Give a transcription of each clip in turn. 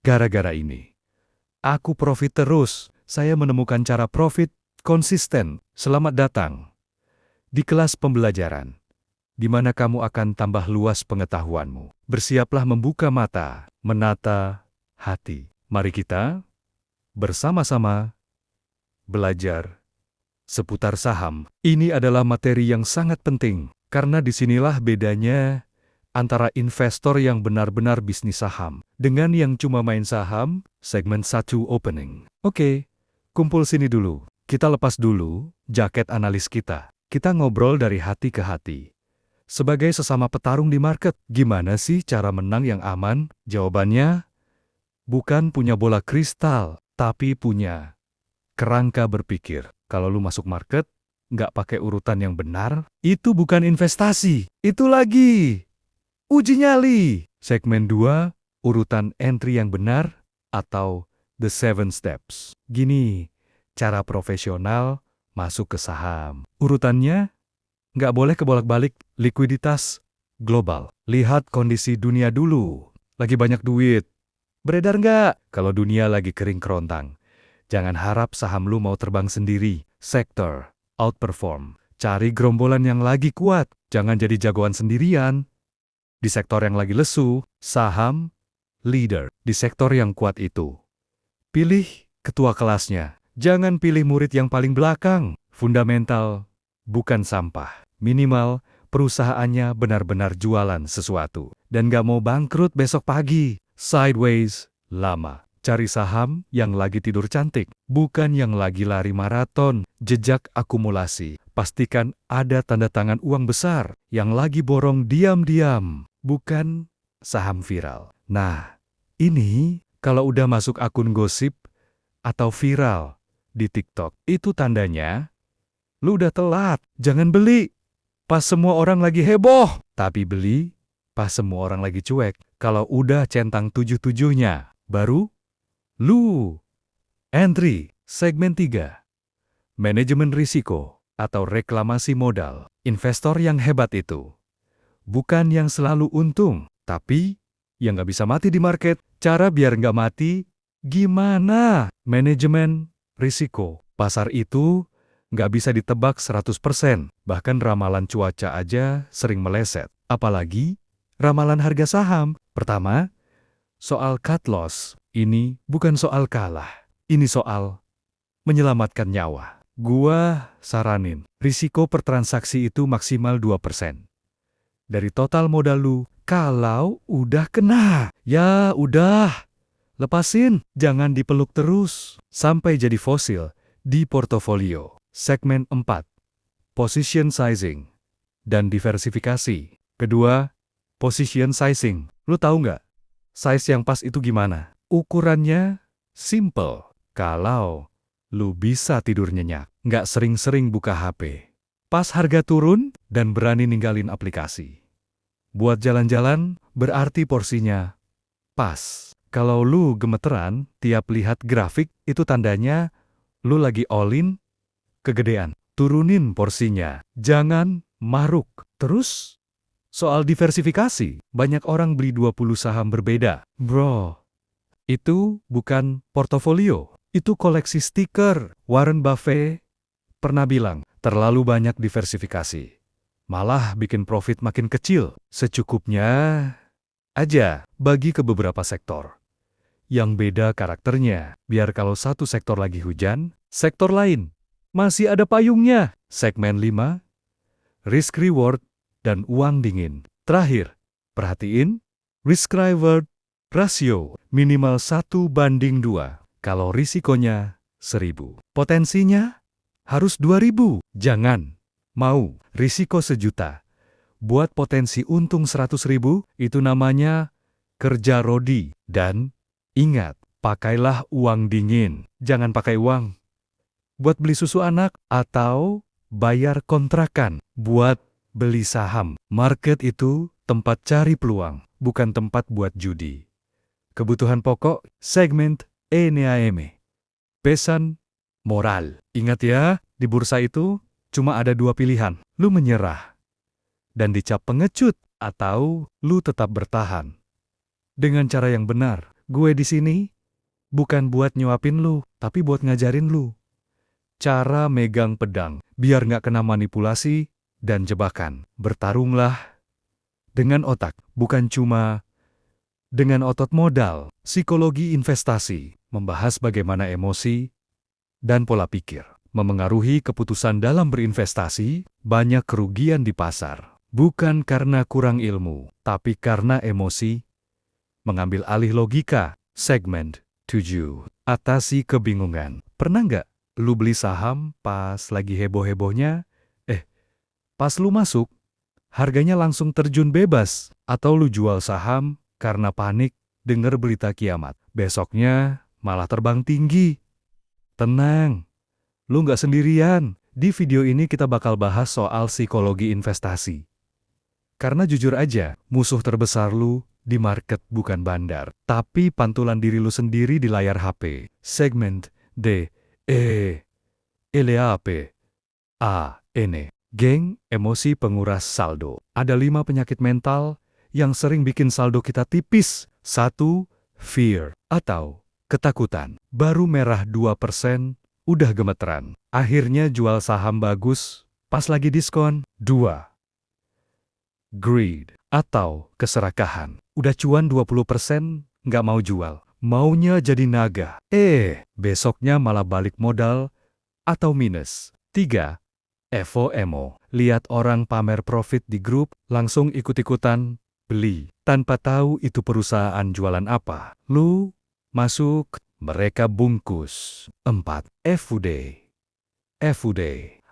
Gara-gara ini, aku profit terus. Saya menemukan cara profit konsisten. Selamat datang di kelas pembelajaran, di mana kamu akan tambah luas pengetahuanmu. Bersiaplah membuka mata, menata hati. Mari kita bersama-sama belajar seputar saham. Ini adalah materi yang sangat penting, karena disinilah bedanya antara investor yang benar-benar bisnis saham dengan yang cuma main saham, segmen 1 opening. Oke, kumpul sini dulu. Kita lepas dulu jaket analis kita. Kita ngobrol dari hati ke hati. Sebagai sesama petarung di market, gimana sih cara menang yang aman? Jawabannya, bukan punya bola kristal, tapi punya kerangka berpikir. Kalau lu masuk market, nggak pakai urutan yang benar, itu bukan investasi. Itu lagi uji nyali. Segmen 2, urutan entry yang benar, atau the 7 steps. Gini, cara profesional masuk ke saham. Urutannya, nggak boleh kebolak-balik. Likuiditas global. Lihat kondisi dunia dulu. Lagi banyak duit. Beredar nggak? Kalau dunia lagi kering kerontang, jangan harap saham lu mau terbang sendiri. Sektor, outperform. Cari gerombolan yang lagi kuat. Jangan jadi jagoan sendirian. Di sektor yang lagi lesu, saham, leader. Di sektor yang kuat itu, pilih ketua kelasnya. Jangan pilih murid yang paling belakang. Fundamental, bukan sampah. Minimal, perusahaannya benar-benar jualan sesuatu. Dan gak mau bangkrut besok pagi. Sideways, lama. Cari saham yang lagi tidur cantik, bukan yang lagi lari maraton. Jejak akumulasi. Pastikan ada tanda tangan uang besar yang lagi borong diam-diam, bukan saham viral. Nah, ini kalau udah masuk akun gosip atau viral di TikTok, itu tandanya lu udah telat. Jangan beli pas semua orang lagi heboh, tapi beli pas semua orang lagi cuek. Kalau udah centang 7-7-nya, baru lu entry. Segmen 3, manajemen risiko atau reklamasi modal. Investor yang hebat itu bukan yang selalu untung, tapi yang nggak bisa mati di market. Cara biar nggak mati gimana? Manajemen risiko. Pasar itu nggak bisa ditebak 100%. Bahkan ramalan cuaca aja sering meleset. Apalagi ramalan harga saham. Pertama, soal cut loss. Ini bukan soal kalah. Ini soal menyelamatkan nyawa. Gua saranin, risiko per transaksi itu maksimal 2% dari total modal lu. Kalau udah kena, ya udah, lepasin. Jangan dipeluk terus sampai jadi fosil di portofolio. Segmen 4, position sizing dan diversifikasi. Kedua, position sizing. Lu tahu nggak, size yang pas itu gimana? Ukurannya simple. Kalau lu bisa tidur nyenyak, nggak sering-sering buka HP. Pas harga turun dan berani ninggalin aplikasi. Buat jalan-jalan, berarti porsinya pas. Kalau lu gemeteran tiap lihat grafik, itu tandanya lu lagi all-in kegedean. Turunin porsinya. Jangan maruk. Terus, soal diversifikasi, banyak orang beli 20 saham berbeda. Bro, itu bukan portofolio. Itu koleksi stiker. Warren Buffett pernah bilang, terlalu banyak diversifikasi malah bikin profit makin kecil. Secukupnya aja bagi ke beberapa sektor yang beda karakternya. Biar kalau satu sektor lagi hujan, sektor lain masih ada payungnya. Segmen 5, risk reward dan uang dingin. Terakhir, perhatiin risk reward ratio minimal 1:2. Kalau risikonya 1000, potensinya harus 2000. Jangan mau risiko 1.000.000 buat potensi untung 100.000. Itu namanya kerja rodi. Dan ingat, pakailah uang dingin. Jangan pakai uang buat beli susu anak atau bayar kontrakan buat beli saham. Market itu tempat cari peluang, bukan tempat buat judi. Kebutuhan pokok, segmen ENEAM. Pesan moral. Ingat ya, di bursa itu cuma ada 2 pilihan. Lu menyerah dan dicap pengecut, atau lu tetap bertahan. Dengan cara yang benar, Gue di sini bukan buat nyuapin lu, tapi buat ngajarin lu cara megang pedang, biar nggak kena manipulasi dan jebakan. Bertarunglah dengan otak, bukan cuma dengan otot modal. Psikologi investasi membahas bagaimana emosi dan pola pikir memengaruhi keputusan dalam berinvestasi. Banyak kerugian di pasar, bukan karena kurang ilmu, tapi karena emosi mengambil alih logika. Segmen 7. Atasi kebingungan. Pernah nggak lu beli saham pas lagi heboh-hebohnya? Pas lu masuk, harganya langsung terjun bebas. Atau lu jual saham karena panik dengar berita kiamat. Besoknya malah terbang tinggi. Tenang, lu nggak sendirian. Di video ini kita bakal bahas soal psikologi investasi. Karena jujur aja, musuh terbesar lu di market bukan bandar, tapi pantulan diri lu sendiri di layar HP. Segmen D, E, LAP, A, N. Geng, emosi penguras saldo. Ada 5 penyakit mental yang sering bikin saldo kita tipis. 1. Fear atau ketakutan. Baru merah 2%, udah gemeteran. Akhirnya jual saham bagus pas lagi diskon. 2. Greed atau keserakahan. Udah cuan 20%, nggak mau jual. Maunya jadi naga. Besoknya malah balik modal atau minus. 3. FOMO. Lihat orang pamer profit di grup, langsung ikut-ikutan beli. Tanpa tahu itu perusahaan jualan apa. Lu masuk, mereka bungkus. 4. FUD.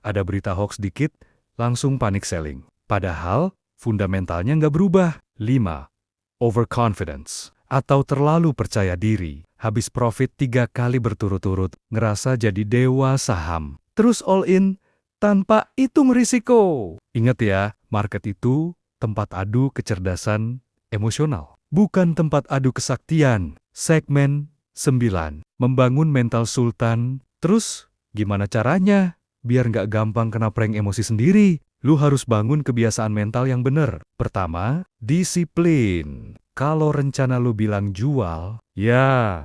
Ada berita hoax dikit, langsung panik selling. Padahal, fundamentalnya nggak berubah. 5. Overconfidence atau terlalu percaya diri. Habis profit 3 kali berturut-turut, ngerasa jadi dewa saham. Terus all in, tanpa hitung risiko. Ingat ya, market itu tempat adu kecerdasan emosional, bukan tempat adu kesaktian. Segmen 9. Membangun mental sultan. Terus, gimana caranya? Biar nggak gampang kena prank emosi sendiri. Lu harus bangun kebiasaan mental yang bener. Pertama, disiplin. Kalau rencana lu bilang jual, ya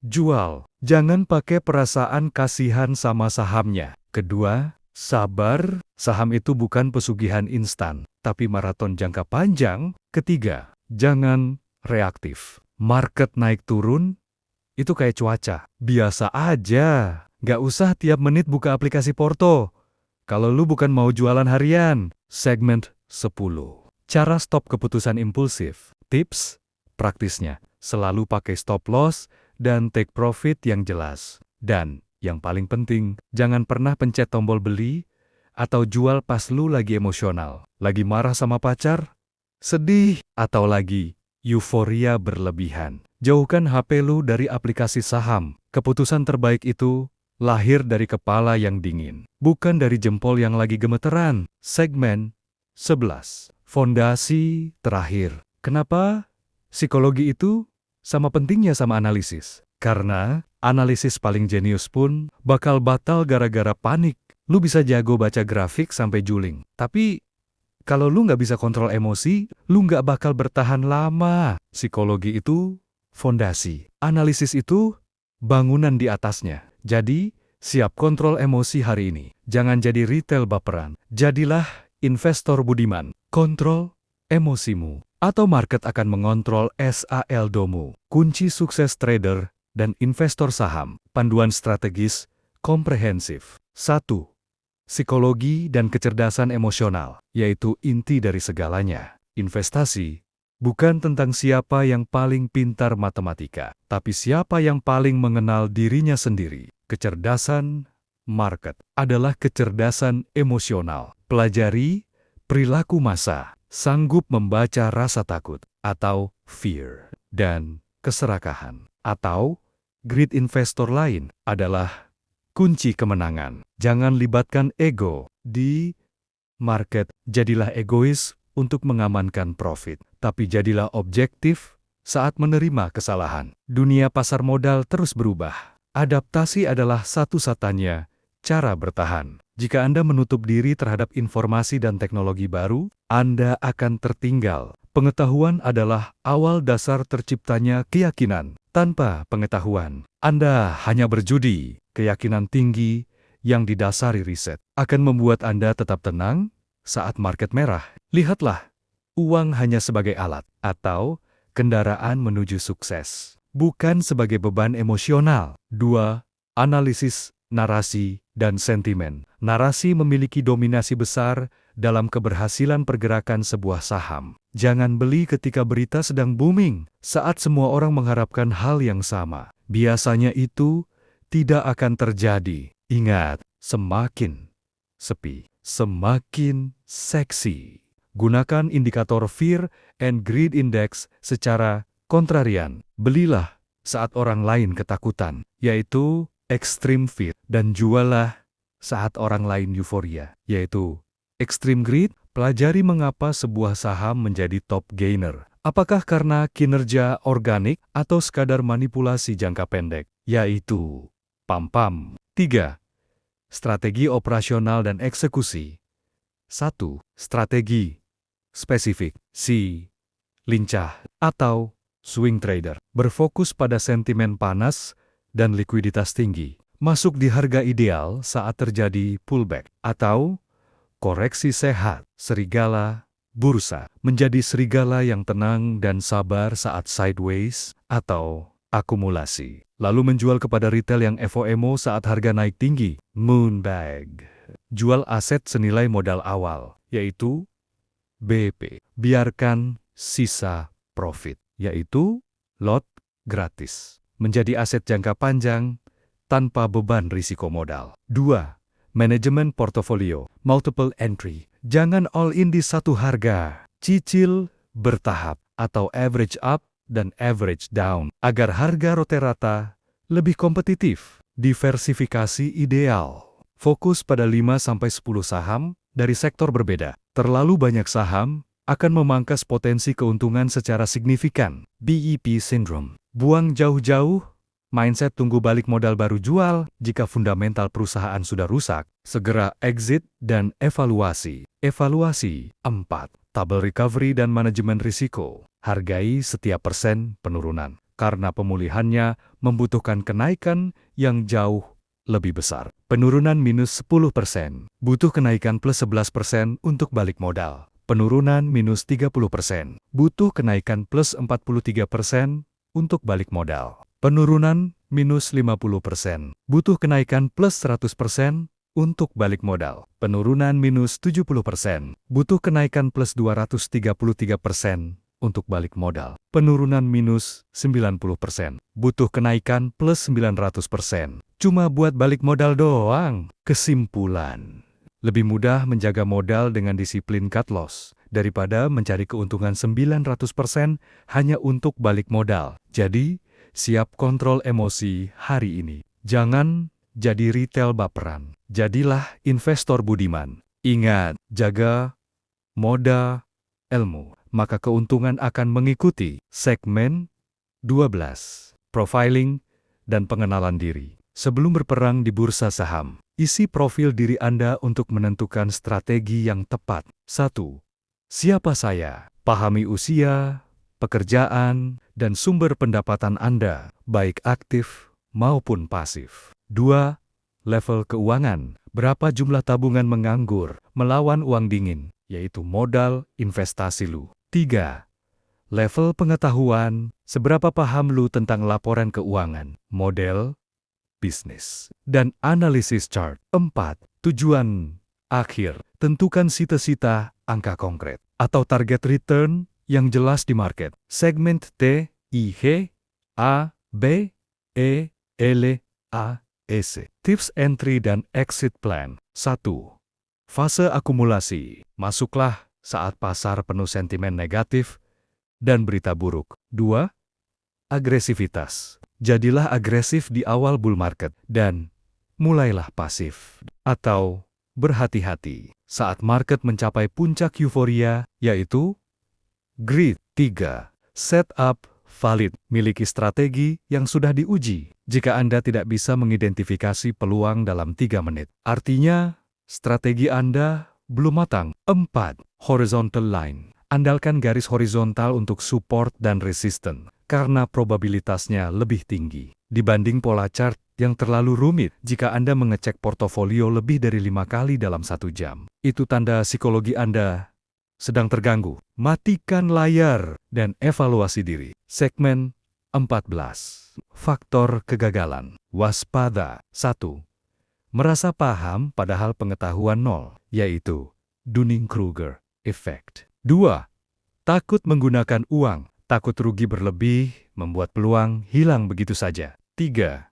jual. Jangan pakai perasaan kasihan sama sahamnya. Kedua, sabar. Saham itu bukan pesugihan instan, tapi maraton jangka panjang. Ketiga, jangan reaktif. Market naik turun, itu kayak cuaca. Biasa aja. Nggak usah tiap menit buka aplikasi Porto. Kalau lu bukan mau jualan harian. Segmen 10. Cara stop keputusan impulsif. Tips praktisnya, selalu pakai stop loss dan take profit yang jelas. Dan yang paling penting, jangan pernah pencet tombol beli atau jual pas lu lagi emosional. Lagi marah sama pacar, sedih, atau lagi euforia berlebihan. Jauhkan HP lu dari aplikasi saham. Keputusan terbaik itu lahir dari kepala yang dingin, bukan dari jempol yang lagi gemeteran. Segmen 11. Fondasi terakhir. Kenapa psikologi itu sama pentingnya sama analisis? Karena analisis paling jenius pun bakal batal gara-gara panik. Lu bisa jago baca grafik sampai juling, tapi kalau lu nggak bisa kontrol emosi, lu nggak bakal bertahan lama. Psikologi itu fondasi. Analisis itu bangunan di atasnya. Jadi, siap kontrol emosi hari ini. Jangan jadi retail baperan. Jadilah investor budiman. Kontrol emosimu. Atau market akan mengontrol saldomu. Kunci sukses trader dan investor saham. Panduan strategis komprehensif. 1. Psikologi dan kecerdasan emosional, yaitu inti dari segalanya. Investasi bukan tentang siapa yang paling pintar matematika, tapi siapa yang paling mengenal dirinya sendiri. Kecerdasan market adalah kecerdasan emosional. Pelajari perilaku massa, sanggup membaca rasa takut atau fear dan keserakahan atau greed investor lain adalah kunci kemenangan. Jangan libatkan ego di market. Jadilah egois untuk mengamankan profit, tapi jadilah objektif saat menerima kesalahan. Dunia pasar modal terus berubah. Adaptasi adalah satu-satunya cara bertahan. Jika Anda menutup diri terhadap informasi dan teknologi baru, Anda akan tertinggal. Pengetahuan adalah awal dasar terciptanya keyakinan. tanpa pengetahuan. Anda hanya berjudi. Keyakinan tinggi yang didasari riset akan membuat Anda tetap tenang saat market merah. Lihatlah, uang hanya sebagai alat atau kendaraan menuju sukses, bukan sebagai beban emosional. 2. Analisis, narasi, dan sentimen. Narasi memiliki dominasi besar dalam keberhasilan pergerakan sebuah saham. Jangan beli ketika berita sedang booming, saat semua orang mengharapkan hal yang sama. Biasanya itu tidak akan terjadi. Ingat, semakin sepi, semakin seksi. Gunakan indikator Fear and Greed Index secara kontrarian. Belilah saat orang lain ketakutan, yaitu extreme fear, dan jualah saat orang lain euforia, yaitu extreme greed. Pelajari mengapa sebuah saham menjadi top gainer. Apakah karena kinerja organik atau sekadar manipulasi jangka pendek, yaitu pam-pam. 3. Strategi operasional dan eksekusi. 1. Strategi spesifik. C. Lincah atau swing trader. Berfokus pada sentimen panas dan likuiditas tinggi. Masuk di harga ideal saat terjadi pullback atau koreksi sehat. Serigala bursa. Menjadi serigala yang tenang dan sabar saat sideways atau akumulasi. Lalu menjual kepada retail yang FOMO saat harga naik tinggi. Moonbag. Jual aset senilai modal awal, yaitu BP. Biarkan sisa profit, yaitu lot gratis, menjadi aset jangka panjang tanpa beban risiko modal. 2. Manajemen portofolio, multiple entry. Jangan all in di satu harga. Cicil bertahap atau average up dan average down agar harga rata-rata lebih kompetitif. Diversifikasi ideal. Fokus pada 5-10 saham dari sektor berbeda. Terlalu banyak saham akan memangkas potensi keuntungan secara signifikan. BEP syndrome. Buang jauh-jauh mindset tunggu balik modal baru jual. Jika fundamental perusahaan sudah rusak, segera exit dan evaluasi. Evaluasi. 4. Tabel recovery dan manajemen risiko. Hargai setiap persen penurunan, karena pemulihannya membutuhkan kenaikan yang jauh lebih besar. Penurunan minus 10%, butuh kenaikan plus 11% untuk balik modal. Penurunan minus 30%, butuh kenaikan plus 43% untuk balik modal. Penurunan minus 50%, butuh kenaikan plus 100% untuk balik modal. Penurunan minus 70%, butuh kenaikan plus 233% untuk balik modal. Penurunan minus 90%, butuh kenaikan plus 900%. Cuma buat balik modal doang. Kesimpulan, lebih mudah menjaga modal dengan disiplin cut loss daripada mencari keuntungan 900% hanya untuk balik modal. Jadi, siap kontrol emosi hari ini. Jangan jadi retail baperan. Jadilah investor budiman. Ingat, jaga moda ilmu, maka keuntungan akan mengikuti. Segmen 12. Profiling dan pengenalan diri. Sebelum berperang di bursa saham, isi profil diri Anda untuk menentukan strategi yang tepat. 1. Siapa saya? Pahami usia, pekerjaan, dan sumber pendapatan Anda, baik aktif maupun pasif. 2. Level keuangan. Berapa jumlah tabungan menganggur melawan uang dingin, yaitu modal investasi lu. 3. Level pengetahuan. Seberapa paham lu tentang laporan keuangan, model bisnis, dan analisis chart. 4. Tujuan akhir. Tentukan cita-cita, angka konkret, atau target return yang jelas di market. Segmen T, I, G, A, B, E, L, A, S. Tips entry dan exit plan. 1. Fase akumulasi. Masuklah saat pasar penuh sentimen negatif dan berita buruk. 2. Agresivitas. Jadilah agresif di awal bull market dan mulailah pasif atau berhati-hati saat market mencapai puncak euforia, yaitu greed. 3. Setup valid. Miliki strategi yang sudah diuji. Jika Anda tidak bisa mengidentifikasi peluang dalam 3 menit, artinya strategi Anda belum matang. 4. Horizontal line. Andalkan garis horizontal untuk support dan resistance. karena probabilitasnya lebih tinggi dibanding pola chart yang terlalu rumit. Jika Anda mengecek portofolio lebih dari 5 kali dalam 1 jam, itu tanda psikologi Anda sedang terganggu. Matikan layar dan evaluasi diri. Segmen 14. Faktor kegagalan. Waspada. 1. Merasa paham padahal pengetahuan nol, yaitu Dunning-Kruger Effect. 2. Takut menggunakan uang. Takut rugi berlebih, membuat peluang hilang begitu saja. 3.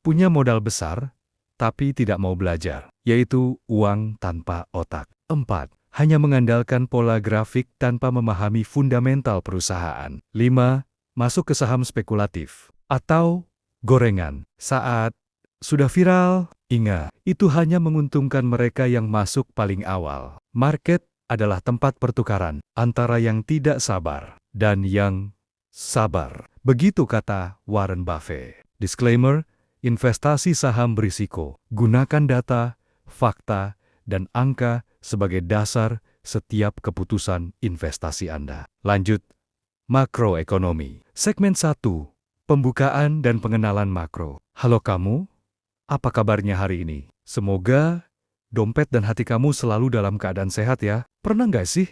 Punya modal besar, tapi tidak mau belajar, yaitu uang tanpa otak. 4. Hanya mengandalkan pola grafik tanpa memahami fundamental perusahaan. 5. Masuk ke saham spekulatif atau gorengan saat sudah viral. Ingat, itu hanya menguntungkan mereka yang masuk paling awal. Market adalah tempat pertukaran antara yang tidak sabar dan yang sabar. Begitu kata Warren Buffett. Disclaimer, investasi saham berisiko. Gunakan data, fakta, dan angka sebagai dasar setiap keputusan investasi Anda. Lanjut, makroekonomi. Segmen 1. Pembukaan dan pengenalan makro. Halo kamu, apa kabarnya hari ini? Semoga dompet dan hati kamu selalu dalam keadaan sehat ya. Pernah nggak sih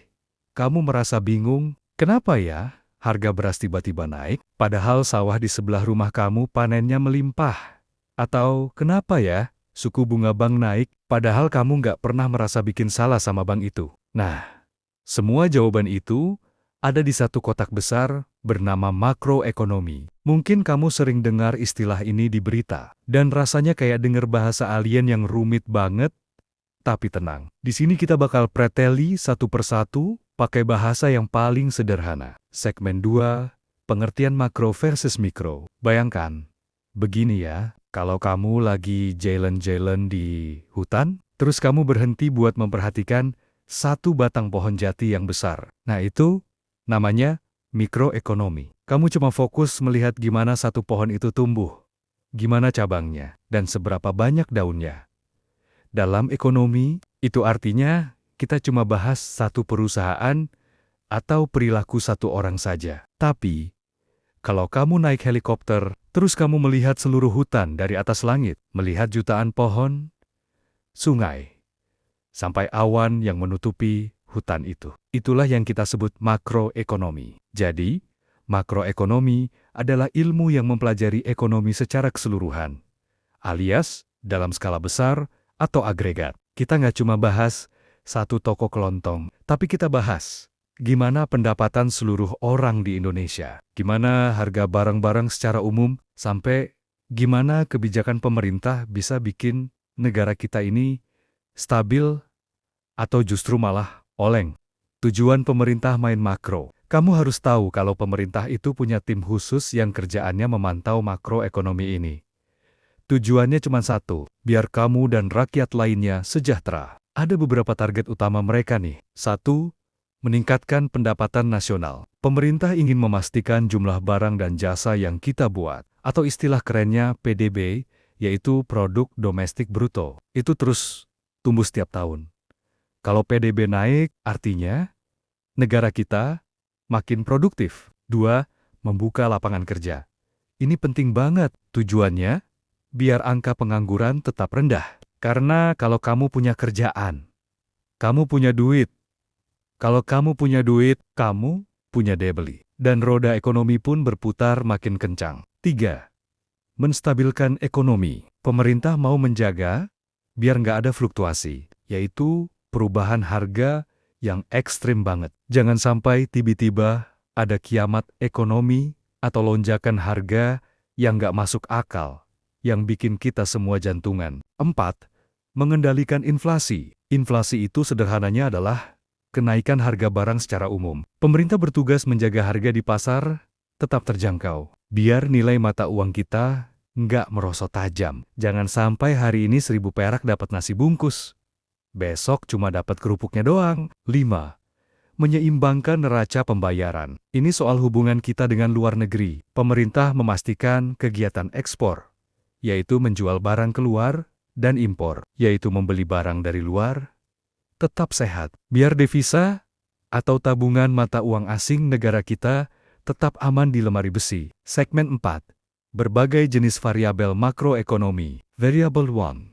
kamu merasa bingung, kenapa ya harga beras tiba-tiba naik, padahal sawah di sebelah rumah kamu panennya melimpah? Atau kenapa ya suku bunga bank naik, padahal kamu nggak pernah merasa bikin salah sama bank itu? Nah, semua jawaban itu ada di satu kotak besar bernama makroekonomi. Mungkin kamu sering dengar istilah ini di berita, dan rasanya kayak denger bahasa alien yang rumit banget. Tapi tenang, di sini kita bakal preteli satu persatu pakai bahasa yang paling sederhana. Segmen 2, pengertian makro versus mikro. Bayangkan, begini ya, kalau kamu lagi jalan-jalan di hutan, terus kamu berhenti buat memperhatikan satu batang pohon jati yang besar. Nah itu namanya mikroekonomi. Kamu cuma fokus melihat gimana satu pohon itu tumbuh, gimana cabangnya, dan seberapa banyak daunnya. Dalam ekonomi, itu artinya kita cuma bahas satu perusahaan atau perilaku satu orang saja. Tapi, kalau kamu naik helikopter, terus kamu melihat seluruh hutan dari atas langit, melihat jutaan pohon, sungai, sampai awan yang menutupi hutan itu. Itulah yang kita sebut makroekonomi. Jadi, makroekonomi adalah ilmu yang mempelajari ekonomi secara keseluruhan, alias dalam skala besar atau agregat. Kita nggak cuma bahas satu toko kelontong, tapi kita bahas gimana pendapatan seluruh orang di Indonesia, gimana harga barang-barang secara umum, sampai gimana kebijakan pemerintah bisa bikin negara kita ini stabil atau justru malah oleng. Tujuan pemerintah main makro. Kamu harus tahu kalau pemerintah itu punya tim khusus yang kerjaannya memantau makroekonomi ini. Tujuannya cuma satu, biar kamu dan rakyat lainnya sejahtera. Ada beberapa target utama mereka nih. 1. Meningkatkan pendapatan nasional. Pemerintah ingin memastikan jumlah barang dan jasa yang kita buat, atau istilah kerennya PDB, yaitu Produk Domestik Bruto, itu terus tumbuh setiap tahun. Kalau PDB naik, artinya negara kita makin produktif. 2. Membuka lapangan kerja. Ini penting banget. Tujuannya, biar angka pengangguran tetap rendah. Karena kalau kamu punya kerjaan, kamu punya duit. Kalau kamu punya duit, kamu punya daya beli. Dan roda ekonomi pun berputar makin kencang. 3. Menstabilkan ekonomi. Pemerintah mau menjaga biar nggak ada fluktuasi, yaitu perubahan harga yang ekstrim banget. Jangan sampai tiba-tiba ada kiamat ekonomi atau lonjakan harga yang nggak masuk akal, yang bikin kita semua jantungan. 4. Mengendalikan inflasi. Inflasi itu sederhananya adalah kenaikan harga barang secara umum. Pemerintah bertugas menjaga harga di pasar tetap terjangkau, biar nilai mata uang kita nggak merosot tajam. Jangan sampai hari ini 1.000 perak dapat nasi bungkus, besok cuma dapat kerupuknya doang. 5. Menyeimbangkan neraca pembayaran. Ini soal hubungan kita dengan luar negeri. Pemerintah memastikan kegiatan ekspor, yaitu menjual barang keluar, dan impor, yaitu membeli barang dari luar, tetap sehat, biar devisa atau tabungan mata uang asing negara kita tetap aman di lemari besi. Segmen 4. Berbagai jenis variabel makroekonomi. Variable 1.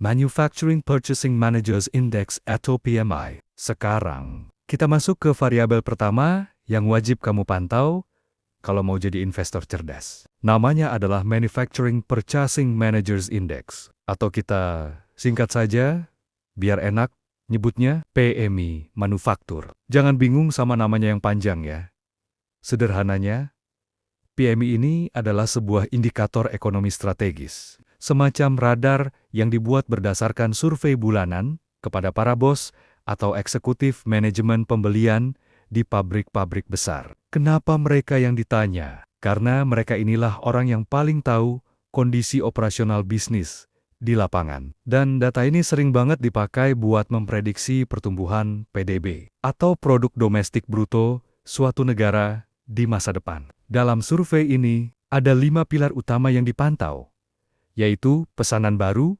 Manufacturing Purchasing Managers Index atau PMI. Sekarang, kita masuk ke variabel pertama yang wajib kamu pantau kalau mau jadi investor cerdas. Namanya adalah Manufacturing Purchasing Managers Index. Atau kita singkat saja, biar enak, nyebutnya PMI manufaktur. Jangan bingung sama namanya yang panjang ya. Sederhananya, PMI ini adalah sebuah indikator ekonomi strategis. Semacam radar yang dibuat berdasarkan survei bulanan kepada para bos atau eksekutif manajemen pembelian di pabrik-pabrik besar. Kenapa mereka yang ditanya? Karena mereka inilah orang yang paling tahu kondisi operasional bisnis di lapangan. Dan data ini sering banget dipakai buat memprediksi pertumbuhan PDB atau produk domestik bruto suatu negara di masa depan. Dalam survei ini, ada 5 pilar utama yang dipantau, yaitu pesanan baru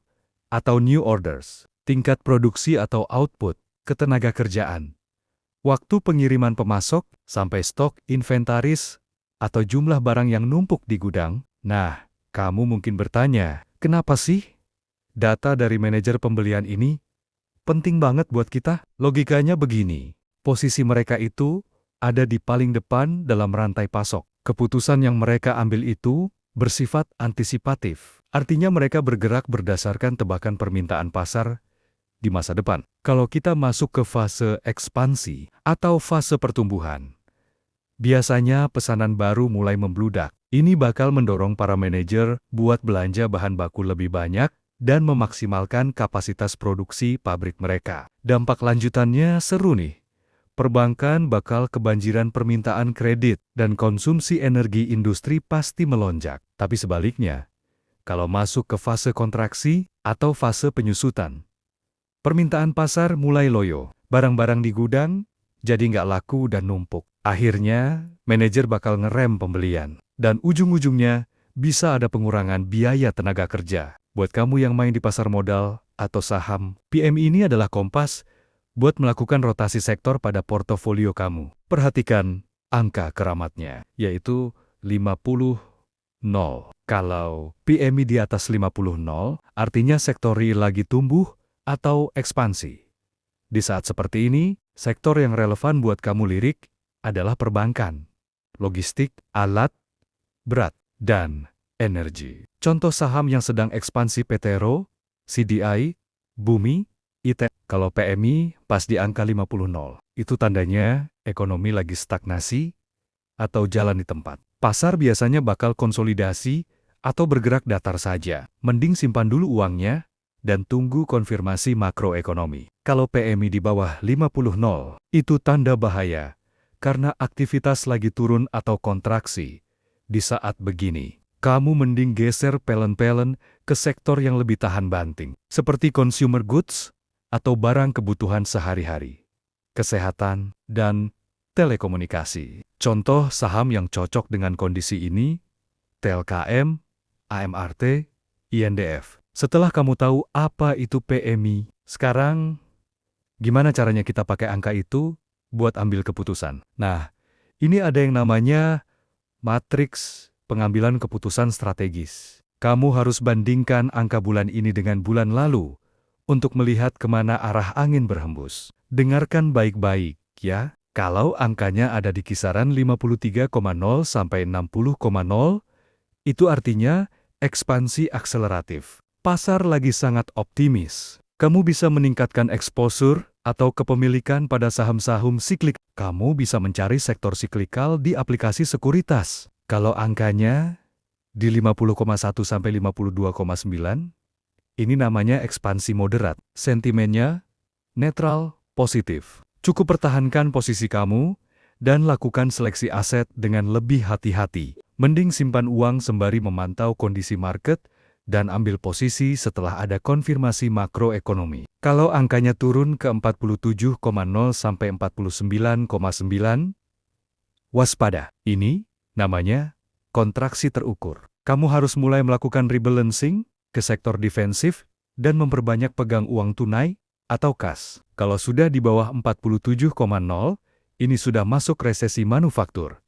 atau new orders, tingkat produksi atau output, ketenaga kerjaan, waktu pengiriman pemasok, sampai stok, inventaris, atau jumlah barang yang numpuk di gudang. Nah, kamu mungkin bertanya, kenapa sih data dari manajer pembelian ini penting banget buat kita? Logikanya begini, posisi mereka itu ada di paling depan dalam rantai pasok. Keputusan yang mereka ambil itu bersifat antisipatif. Artinya mereka bergerak berdasarkan tebakan permintaan pasar di masa depan. Kalau kita masuk ke fase ekspansi atau fase pertumbuhan, biasanya pesanan baru mulai membludak. Ini bakal mendorong para manajer buat belanja bahan baku lebih banyak dan memaksimalkan kapasitas produksi pabrik mereka. Dampak lanjutannya seru nih. Perbankan bakal kebanjiran permintaan kredit dan konsumsi energi industri pasti melonjak. Tapi sebaliknya, kalau masuk ke fase kontraksi atau fase penyusutan, permintaan pasar mulai loyo. Barang-barang di gudang jadi nggak laku dan numpuk. Akhirnya, manajer bakal ngerem pembelian. Dan ujung-ujungnya bisa ada pengurangan biaya tenaga kerja. Buat kamu yang main di pasar modal atau saham, PMI ini adalah kompas buat melakukan rotasi sektor pada portofolio kamu. Perhatikan angka keramatnya, yaitu 50-0. Kalau PMI di atas 50-0, artinya sektor real lagi tumbuh atau ekspansi. Di saat seperti ini, sektor yang relevan buat kamu lirik adalah perbankan, logistik, alat berat, dan energi. Contoh saham yang sedang ekspansi Petero, CDI, Bumi, IT. Kalau PMI pas di angka 50-0, itu tandanya ekonomi lagi stagnasi atau jalan di tempat. Pasar biasanya bakal konsolidasi atau bergerak datar saja. Mending simpan dulu uangnya dan tunggu konfirmasi makroekonomi. Kalau PMI di bawah 50-0, itu tanda bahaya karena aktivitas lagi turun atau kontraksi. Di saat begini, kamu mending geser pelen-pelen ke sektor yang lebih tahan banting, seperti consumer goods atau barang kebutuhan sehari-hari, kesehatan, dan telekomunikasi. Contoh saham yang cocok dengan kondisi ini, TLKM, AMRT, INDF. Setelah kamu tahu apa itu PMI, sekarang gimana caranya kita pakai angka itu buat ambil keputusan? Nah, ini ada yang namanya matriks pengambilan keputusan strategis. Kamu harus bandingkan angka bulan ini dengan bulan lalu untuk melihat kemana arah angin berhembus. Dengarkan baik-baik, ya. Kalau angkanya ada di kisaran 53,0 sampai 60,0, itu artinya ekspansi akseleratif. Pasar lagi sangat optimis. Kamu bisa meningkatkan exposure atau kepemilikan pada saham-saham siklik. Kamu bisa mencari sektor siklikal di aplikasi sekuritas. Kalau angkanya di 50,1 sampai 52,9, ini namanya ekspansi moderat. Sentimennya netral, positif. Cukup pertahankan posisi kamu dan lakukan seleksi aset dengan lebih hati-hati. Mending simpan uang sembari memantau kondisi market dan ambil posisi setelah ada konfirmasi makroekonomi. Kalau angkanya turun ke 47,0 sampai 49,9, waspada. Ini namanya kontraksi terukur. Kamu harus mulai melakukan rebalancing ke sektor defensif dan memperbanyak pegang uang tunai atau kas. Kalau sudah di bawah 47,0, ini sudah masuk resesi manufaktur.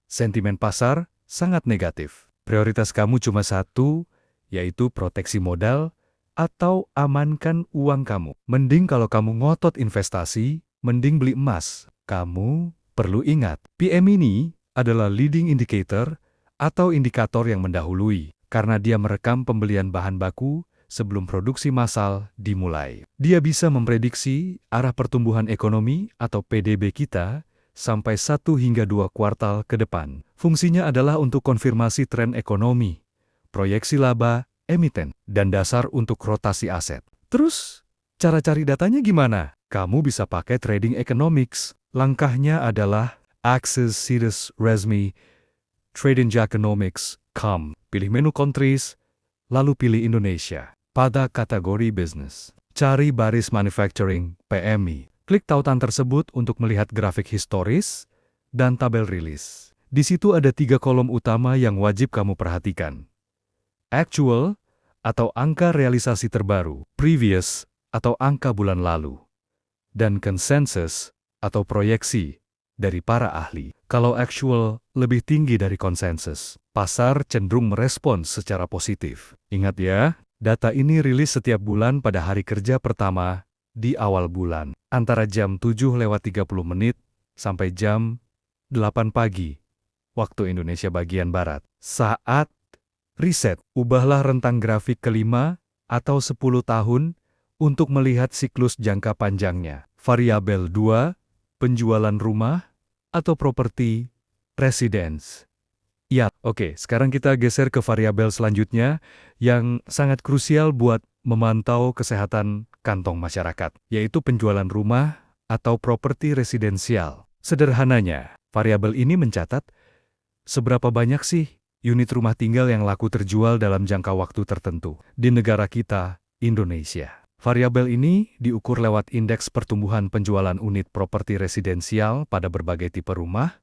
Sentimen pasar sangat negatif. Prioritas kamu cuma satu, yaitu proteksi modal atau amankan uang kamu. Mending kalau kamu ngotot investasi, mending beli emas. Kamu perlu ingat, PM ini adalah leading indicator atau indikator yang mendahului, karena dia merekam pembelian bahan baku sebelum produksi massal dimulai. Dia bisa memprediksi arah pertumbuhan ekonomi atau PDB kita sampai 1 hingga 2 kuartal ke depan. Fungsinya adalah untuk konfirmasi tren ekonomi, proyeksi laba, emiten, dan dasar untuk rotasi aset. Terus, cara cari datanya gimana? Kamu bisa pakai trading economics. Langkahnya adalah Access Series Resmi Trading Economics.com. Pilih menu countries, lalu pilih Indonesia. Pada kategori bisnis, cari baris manufacturing, PMI. Klik tautan tersebut untuk melihat grafik historis dan tabel rilis. Di situ ada 3 kolom utama yang wajib kamu perhatikan. Actual atau angka realisasi terbaru, previous atau angka bulan lalu, dan consensus atau proyeksi dari para ahli. Kalau actual lebih tinggi dari konsensus, pasar cenderung merespons secara positif. Ingat ya, data ini rilis setiap bulan pada hari kerja pertama di awal bulan, antara jam 7:30 sampai jam 8 pagi, waktu Indonesia bagian Barat. Saat riset, ubahlah rentang grafik ke-5 atau 10 tahun untuk melihat siklus jangka panjangnya. Variabel 2, penjualan rumah atau properti residence. Ya, oke, sekarang kita geser ke variabel selanjutnya yang sangat krusial buat memantau kesehatan kantong masyarakat, yaitu penjualan rumah atau properti residensial. Sederhananya, variabel ini mencatat seberapa banyak sih unit rumah tinggal yang laku terjual dalam jangka waktu tertentu di negara kita, Indonesia. Variabel ini diukur lewat indeks pertumbuhan penjualan unit properti residensial pada berbagai tipe rumah,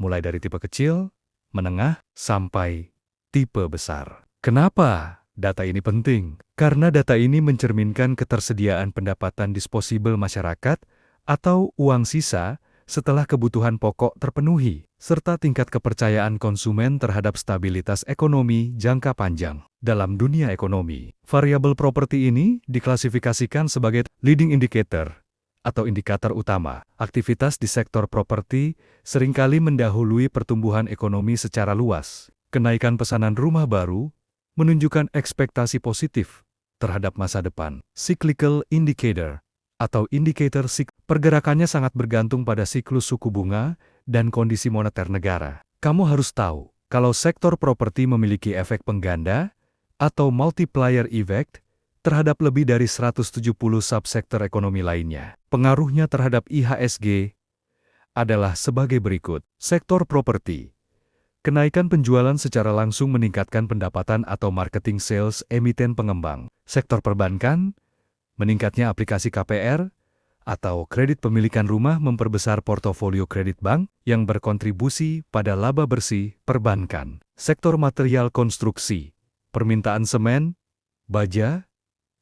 mulai dari tipe kecil, menengah, sampai tipe besar. Kenapa data ini penting? Karena data ini mencerminkan ketersediaan pendapatan disposibel masyarakat atau uang sisa setelah kebutuhan pokok terpenuhi, serta tingkat kepercayaan konsumen terhadap stabilitas ekonomi jangka panjang. Dalam dunia ekonomi, variabel properti ini diklasifikasikan sebagai leading indicator atau indikator utama. Aktivitas di sektor properti seringkali mendahului pertumbuhan ekonomi secara luas. Kenaikan pesanan rumah baru menunjukkan ekspektasi positif terhadap masa depan. Cyclical indicator atau indikator pergerakannya sangat bergantung pada siklus suku bunga dan kondisi moneter negara. Kamu harus tahu, kalau sektor properti memiliki efek pengganda atau multiplier effect terhadap lebih dari 170 subsektor ekonomi lainnya. Pengaruhnya terhadap IHSG adalah sebagai berikut. Sektor properti. Kenaikan penjualan secara langsung meningkatkan pendapatan atau marketing sales emiten pengembang. Sektor perbankan. Meningkatnya aplikasi KPR atau kredit pemilikan rumah memperbesar portofolio kredit bank yang berkontribusi pada laba bersih perbankan. Sektor material konstruksi, permintaan semen, baja,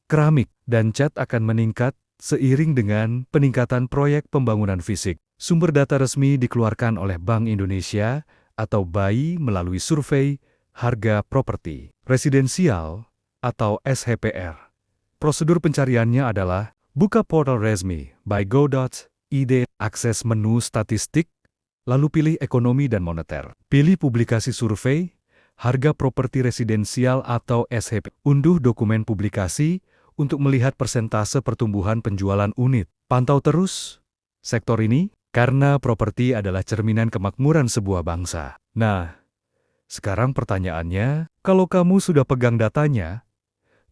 keramik, dan cat akan meningkat seiring dengan peningkatan proyek pembangunan fisik. Sumber data resmi dikeluarkan oleh Bank Indonesia atau BAI melalui survei harga properti residensial atau SHPR. Prosedur pencariannya adalah buka portal resmi by go.id, akses menu statistik, lalu pilih ekonomi dan moneter. Pilih publikasi survei, harga properti residensial atau SHP. Unduh dokumen publikasi untuk melihat persentase pertumbuhan penjualan unit. Pantau terus sektor ini, karena properti adalah cerminan kemakmuran sebuah bangsa. Nah, sekarang pertanyaannya, kalau kamu sudah pegang datanya,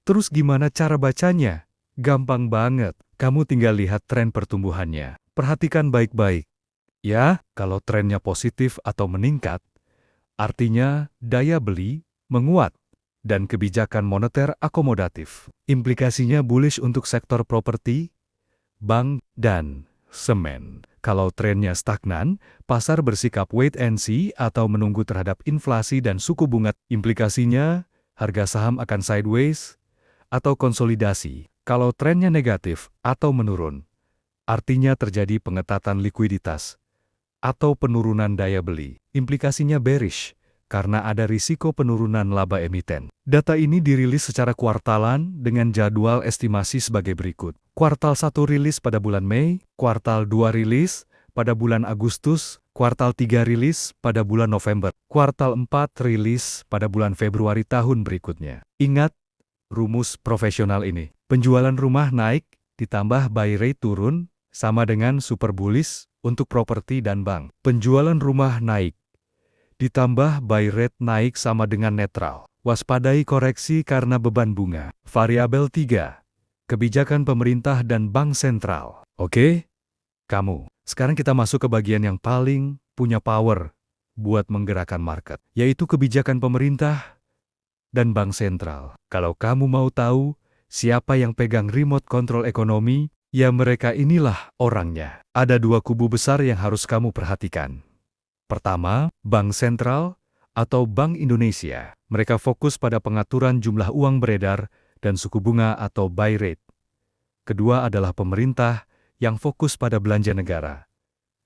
terus gimana cara bacanya? Gampang banget, kamu tinggal lihat tren pertumbuhannya. Perhatikan baik-baik. Ya, kalau trennya positif atau meningkat, artinya daya beli menguat dan kebijakan moneter akomodatif. Implikasinya bullish untuk sektor properti, bank, dan semen. Kalau trennya stagnan, pasar bersikap wait and see atau menunggu terhadap inflasi dan suku bunga. Implikasinya, harga saham akan sideways atau konsolidasi. Kalau trennya negatif atau menurun, artinya terjadi pengetatan likuiditas atau penurunan daya beli. Implikasinya bearish, karena ada risiko penurunan laba emiten. Data ini dirilis secara kuartalan dengan jadwal estimasi sebagai berikut. Kuartal 1 rilis pada bulan Mei, kuartal 2 rilis pada bulan Agustus, kuartal 3 rilis pada bulan November, kuartal 4 rilis pada bulan Februari tahun berikutnya. Ingat, rumus profesional ini. Penjualan rumah naik, ditambah buy rate turun, sama dengan super bullish untuk properti dan bank. Penjualan rumah naik, ditambah buy rate naik sama dengan netral. Waspadai koreksi karena beban bunga. Variabel 3. Kebijakan pemerintah dan bank sentral. Oke? Kamu. Sekarang kita masuk ke bagian yang paling punya power buat menggerakkan market, yaitu kebijakan pemerintah dan bank sentral. Kalau kamu mau tahu siapa yang pegang remote control ekonomi, ya mereka inilah orangnya. Ada dua kubu besar yang harus kamu perhatikan. Pertama, Bank Sentral atau Bank Indonesia. Mereka fokus pada pengaturan jumlah uang beredar dan suku bunga atau buy rate. Kedua adalah pemerintah yang fokus pada belanja negara,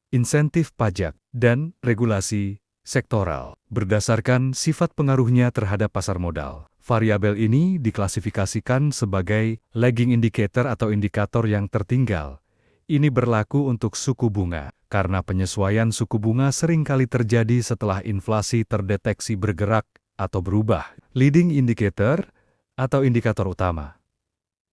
insentif pajak, dan regulasi sektoral. Berdasarkan sifat pengaruhnya terhadap pasar modal, variabel ini diklasifikasikan sebagai lagging indicator atau indikator yang tertinggal. Ini berlaku untuk suku bunga, karena penyesuaian suku bunga seringkali terjadi setelah inflasi terdeteksi bergerak atau berubah. Leading indicator atau indikator utama.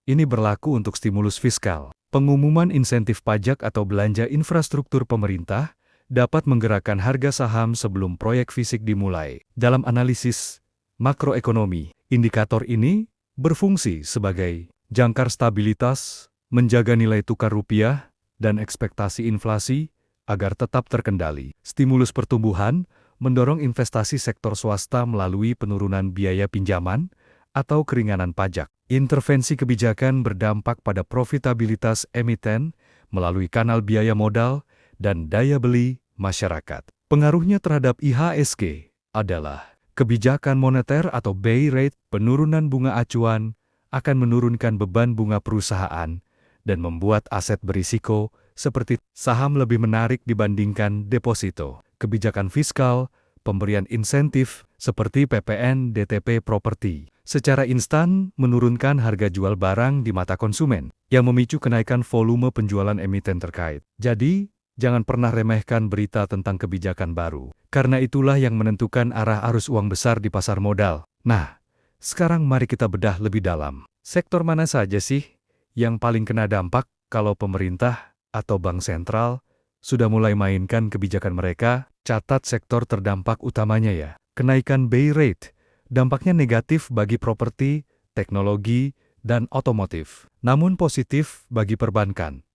Ini berlaku untuk stimulus fiskal. Pengumuman insentif pajak atau belanja infrastruktur pemerintah dapat menggerakkan harga saham sebelum proyek fisik dimulai. Dalam analisis makroekonomi, indikator ini berfungsi sebagai jangkar stabilitas, menjaga nilai tukar rupiah, dan ekspektasi inflasi agar tetap terkendali. Stimulus pertumbuhan mendorong investasi sektor swasta melalui penurunan biaya pinjaman atau keringanan pajak. Intervensi kebijakan berdampak pada profitabilitas emiten melalui kanal biaya modal dan daya beli masyarakat. Pengaruhnya terhadap IHSG adalah kebijakan moneter atau BI rate, penurunan bunga acuan akan menurunkan beban bunga perusahaan dan membuat aset berisiko seperti saham lebih menarik dibandingkan deposito. Kebijakan fiskal, pemberian insentif seperti PPN, DTP properti, secara instan menurunkan harga jual barang di mata konsumen, yang memicu kenaikan volume penjualan emiten terkait. Jadi, jangan pernah remehkan berita tentang kebijakan baru, karena itulah yang menentukan arah arus uang besar di pasar modal. Nah, sekarang mari kita bedah lebih dalam. Sektor mana saja sih yang paling kena dampak kalau pemerintah atau bank sentral sudah mulai mainkan kebijakan mereka? Catat sektor terdampak utamanya ya. Kenaikan BI rate, dampaknya negatif bagi properti, teknologi, dan otomotif. Namun positif bagi perbankan.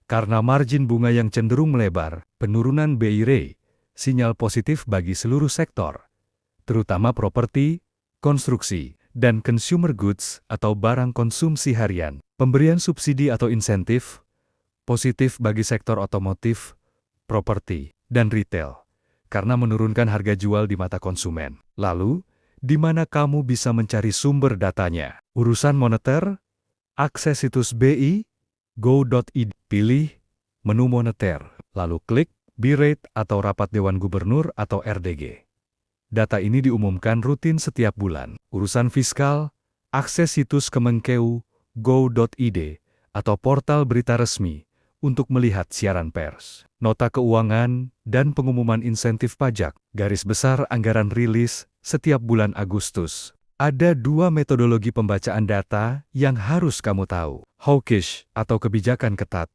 Karena margin bunga yang cenderung melebar, penurunan BI rate, sinyal positif bagi seluruh sektor, terutama properti, konstruksi, dan consumer goods atau barang konsumsi harian. Pemberian subsidi atau insentif, positif bagi sektor otomotif, properti, dan retail, karena menurunkan harga jual di mata konsumen. Lalu, di mana kamu bisa mencari sumber datanya? Urusan moneter, akses situs BI, go.id, pilih menu moneter, lalu klik BI rate atau rapat Dewan Gubernur atau RDG. Data ini diumumkan rutin setiap bulan. Urusan fiskal, akses situs Kemenkeu, go.id, atau portal berita resmi untuk melihat siaran pers, nota keuangan, dan pengumuman insentif pajak. Garis besar anggaran rilis setiap bulan Agustus. Ada dua metodologi pembacaan data yang harus kamu tahu. Hawkish atau kebijakan ketat.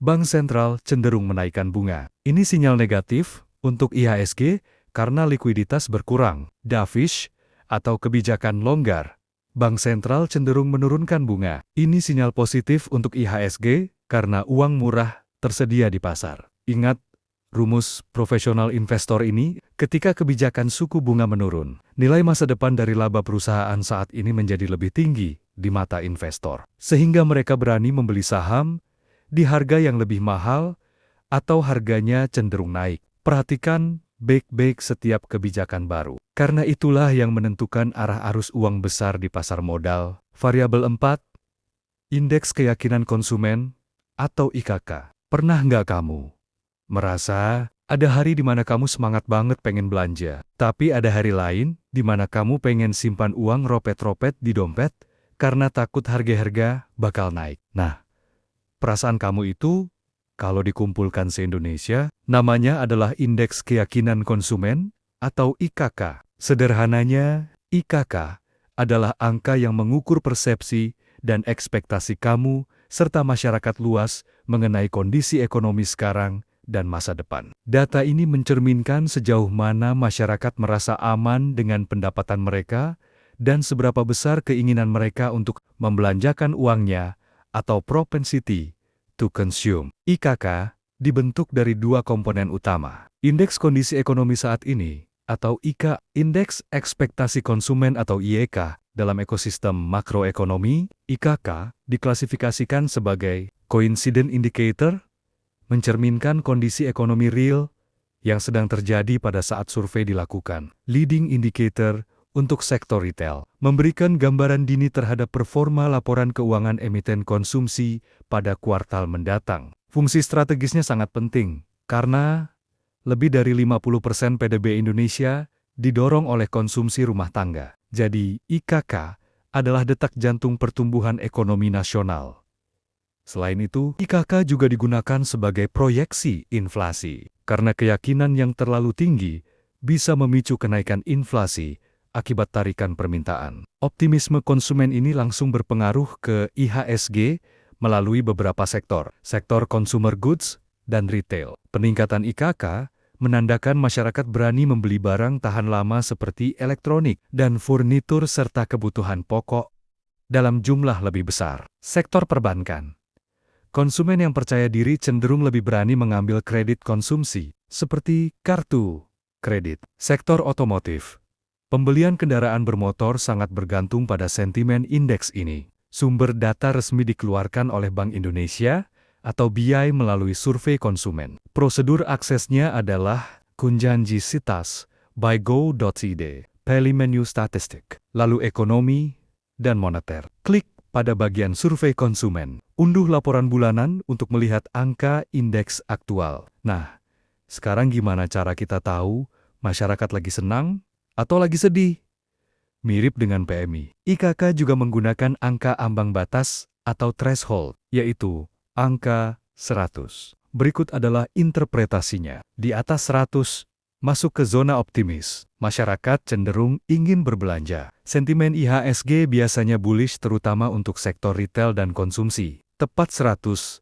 Bank sentral cenderung menaikkan bunga. Ini sinyal negatif untuk IHSG karena likuiditas berkurang. Dovish atau kebijakan longgar. Bank sentral cenderung menurunkan bunga. Ini sinyal positif untuk IHSG karena uang murah tersedia di pasar. Ingat, rumus profesional investor ini, ketika kebijakan suku bunga menurun, nilai masa depan dari laba perusahaan saat ini menjadi lebih tinggi di mata investor. Sehingga mereka berani membeli saham di harga yang lebih mahal atau harganya cenderung naik. Perhatikan baik-baik setiap kebijakan baru. Karena itulah yang menentukan arah arus uang besar di pasar modal. Variabel 4, Indeks Keyakinan Konsumen atau IKK. Pernah nggak kamu merasa Ada hari di mana kamu semangat banget pengen belanja, tapi ada hari lain di mana kamu pengen simpan uang ropet-ropet di dompet karena takut harga-harga bakal naik. Nah, perasaan kamu itu, kalau dikumpulkan se-Indonesia, namanya adalah Indeks Keyakinan Konsumen atau IKK. Sederhananya, IKK adalah angka yang mengukur persepsi dan ekspektasi kamu serta masyarakat luas mengenai kondisi ekonomi sekarang dan masa depan. Data ini mencerminkan sejauh mana masyarakat merasa aman dengan pendapatan mereka dan seberapa besar keinginan mereka untuk membelanjakan uangnya atau propensity to consume. IKK dibentuk dari dua komponen utama. Indeks kondisi ekonomi saat ini, atau IK, Indeks Ekspektasi Konsumen atau IEK, dalam ekosistem makroekonomi, IKK diklasifikasikan sebagai coincident indicator, mencerminkan kondisi ekonomi real yang sedang terjadi pada saat survei dilakukan. Leading indicator untuk sektor retail, memberikan gambaran dini terhadap performa laporan keuangan emiten konsumsi pada kuartal mendatang. Fungsi strategisnya sangat penting, karena lebih dari 50% PDB Indonesia didorong oleh konsumsi rumah tangga. Jadi, IKK adalah detak jantung pertumbuhan ekonomi nasional. Selain itu, IKK juga digunakan sebagai proyeksi inflasi, karena keyakinan yang terlalu tinggi bisa memicu kenaikan inflasi akibat tarikan permintaan. Optimisme konsumen ini langsung berpengaruh ke IHSG melalui beberapa sektor consumer goods dan retail. Peningkatan IKK menandakan masyarakat berani membeli barang tahan lama seperti elektronik dan furnitur serta kebutuhan pokok dalam jumlah lebih besar. Sektor perbankan. Konsumen yang percaya diri cenderung lebih berani mengambil kredit konsumsi, seperti kartu kredit. Sektor otomotif. Pembelian kendaraan bermotor sangat bergantung pada sentimen indeks ini. Sumber data resmi dikeluarkan oleh Bank Indonesia atau BI melalui survei konsumen. Prosedur aksesnya adalah Kunjanji Sitas by go.id, pilih menu statistik, lalu ekonomi dan moneter. Klik pada bagian survei konsumen. Unduh laporan bulanan untuk melihat angka indeks aktual. Nah, sekarang gimana cara kita tahu masyarakat lagi senang atau lagi sedih? Mirip dengan PMI. IKK juga menggunakan angka ambang batas atau threshold, yaitu angka 100. Berikut adalah interpretasinya. Di atas 100, masuk ke zona optimis. Masyarakat cenderung ingin berbelanja. Sentimen IHSG biasanya bullish terutama untuk sektor retail dan konsumsi. Tepat 100,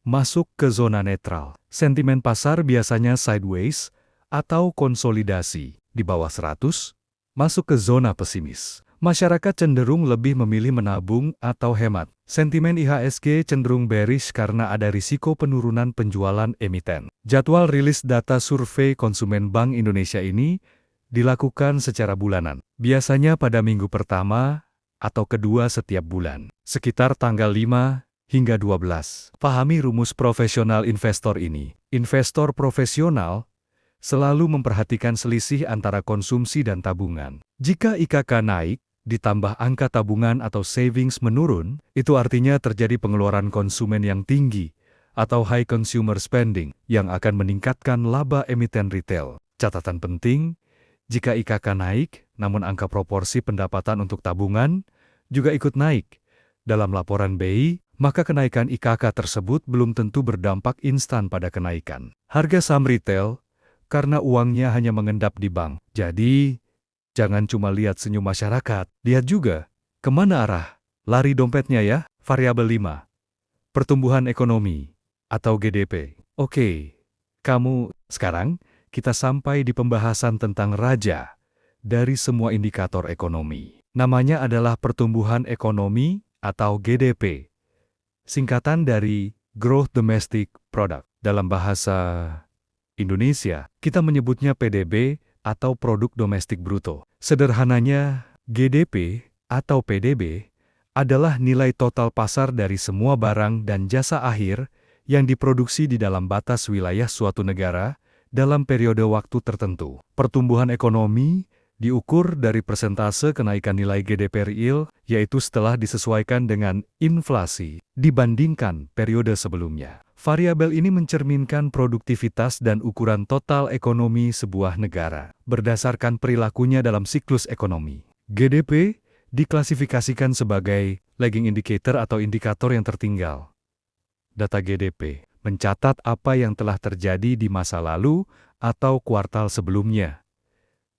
masuk ke zona netral. Sentimen pasar biasanya sideways atau konsolidasi. Di bawah 100, masuk ke zona pesimis. Masyarakat cenderung lebih memilih menabung atau hemat. Sentimen IHSG cenderung bearish karena ada risiko penurunan penjualan emiten. Jadwal rilis data survei konsumen Bank Indonesia ini dilakukan secara bulanan. Biasanya pada minggu pertama atau kedua setiap bulan, sekitar tanggal 5 hingga 12. Pahami rumus profesional investor ini. Investor profesional selalu memperhatikan selisih antara konsumsi dan tabungan. Jika IKK naik, ditambah angka tabungan atau savings menurun, itu artinya terjadi pengeluaran konsumen yang tinggi atau high consumer spending yang akan meningkatkan laba emiten retail. Catatan penting, jika IKK naik, namun angka proporsi pendapatan untuk tabungan juga ikut naik dalam laporan BI, maka kenaikan IKK tersebut belum tentu berdampak instan pada kenaikan harga saham retail karena uangnya hanya mengendap di bank. Jadi, jangan cuma lihat senyum masyarakat, lihat juga kemana arah lari dompetnya ya. Variabel 5. Pertumbuhan ekonomi atau GDP. Oke, sekarang kita sampai di pembahasan tentang raja dari semua indikator ekonomi. Namanya adalah pertumbuhan ekonomi atau GDP. Singkatan dari Gross Domestic Product. Dalam bahasa Indonesia, kita menyebutnya PDB atau Produk Domestik Bruto. Sederhananya, GDP atau PDB adalah nilai total pasar dari semua barang dan jasa akhir yang diproduksi di dalam batas wilayah suatu negara dalam periode waktu tertentu. Pertumbuhan ekonomi diukur dari persentase kenaikan nilai GDP real, yaitu setelah disesuaikan dengan inflasi dibandingkan periode sebelumnya. Variabel ini mencerminkan produktivitas dan ukuran total ekonomi sebuah negara, berdasarkan perilakunya dalam siklus ekonomi. GDP diklasifikasikan sebagai lagging indicator atau indikator yang tertinggal. Data GDP mencatat apa yang telah terjadi di masa lalu atau kuartal sebelumnya.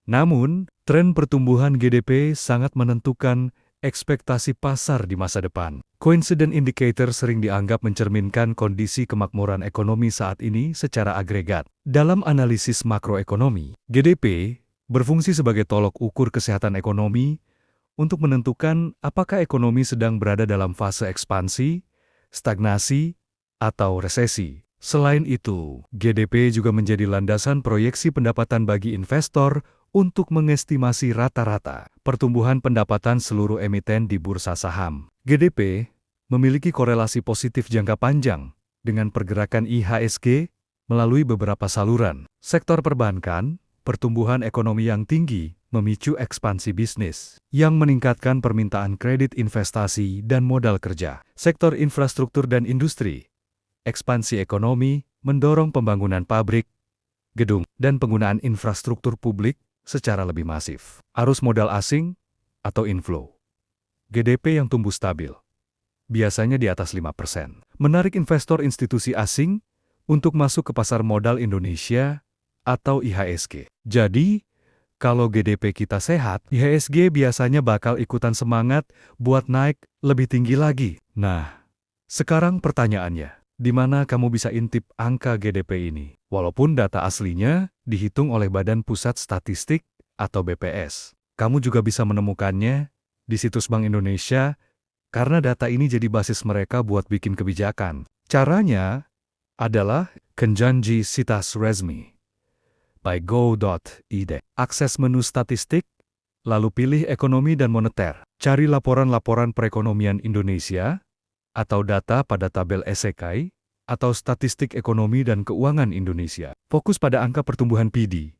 Namun, tren pertumbuhan GDP sangat menentukan ekspektasi pasar di masa depan. Coincident indicator sering dianggap mencerminkan kondisi kemakmuran ekonomi saat ini secara agregat. Dalam analisis makroekonomi, GDP berfungsi sebagai tolok ukur kesehatan ekonomi untuk menentukan apakah ekonomi sedang berada dalam fase ekspansi, stagnasi, atau resesi. Selain itu, GDP juga menjadi landasan proyeksi pendapatan bagi investor untuk mengestimasi rata-rata pertumbuhan pendapatan seluruh emiten di bursa saham. GDP memiliki korelasi positif jangka panjang dengan pergerakan IHSG melalui beberapa saluran. Sektor perbankan, pertumbuhan ekonomi yang tinggi memicu ekspansi bisnis yang meningkatkan permintaan kredit investasi dan modal kerja. Sektor infrastruktur dan industri, ekspansi ekonomi mendorong pembangunan pabrik, gedung, dan penggunaan infrastruktur publik secara lebih masif. Arus modal asing atau inflow. GDP yang tumbuh stabil, biasanya di atas 5%, menarik investor institusi asing untuk masuk ke pasar modal Indonesia atau IHSG. Jadi, kalau GDP kita sehat, IHSG biasanya bakal ikutan semangat buat naik lebih tinggi lagi. Nah, sekarang pertanyaannya, di mana kamu bisa intip angka GDP ini? Walaupun data aslinya dihitung oleh Badan Pusat Statistik atau BPS. Kamu juga bisa menemukannya di situs Bank Indonesia karena data ini jadi basis mereka buat bikin kebijakan. Caranya adalah Kenjanji Sitas Resmi by go.id. Akses menu statistik, lalu pilih ekonomi dan moneter. Cari laporan-laporan perekonomian Indonesia atau data pada tabel ESEKAI atau statistik ekonomi dan keuangan Indonesia. Fokus pada angka pertumbuhan PD,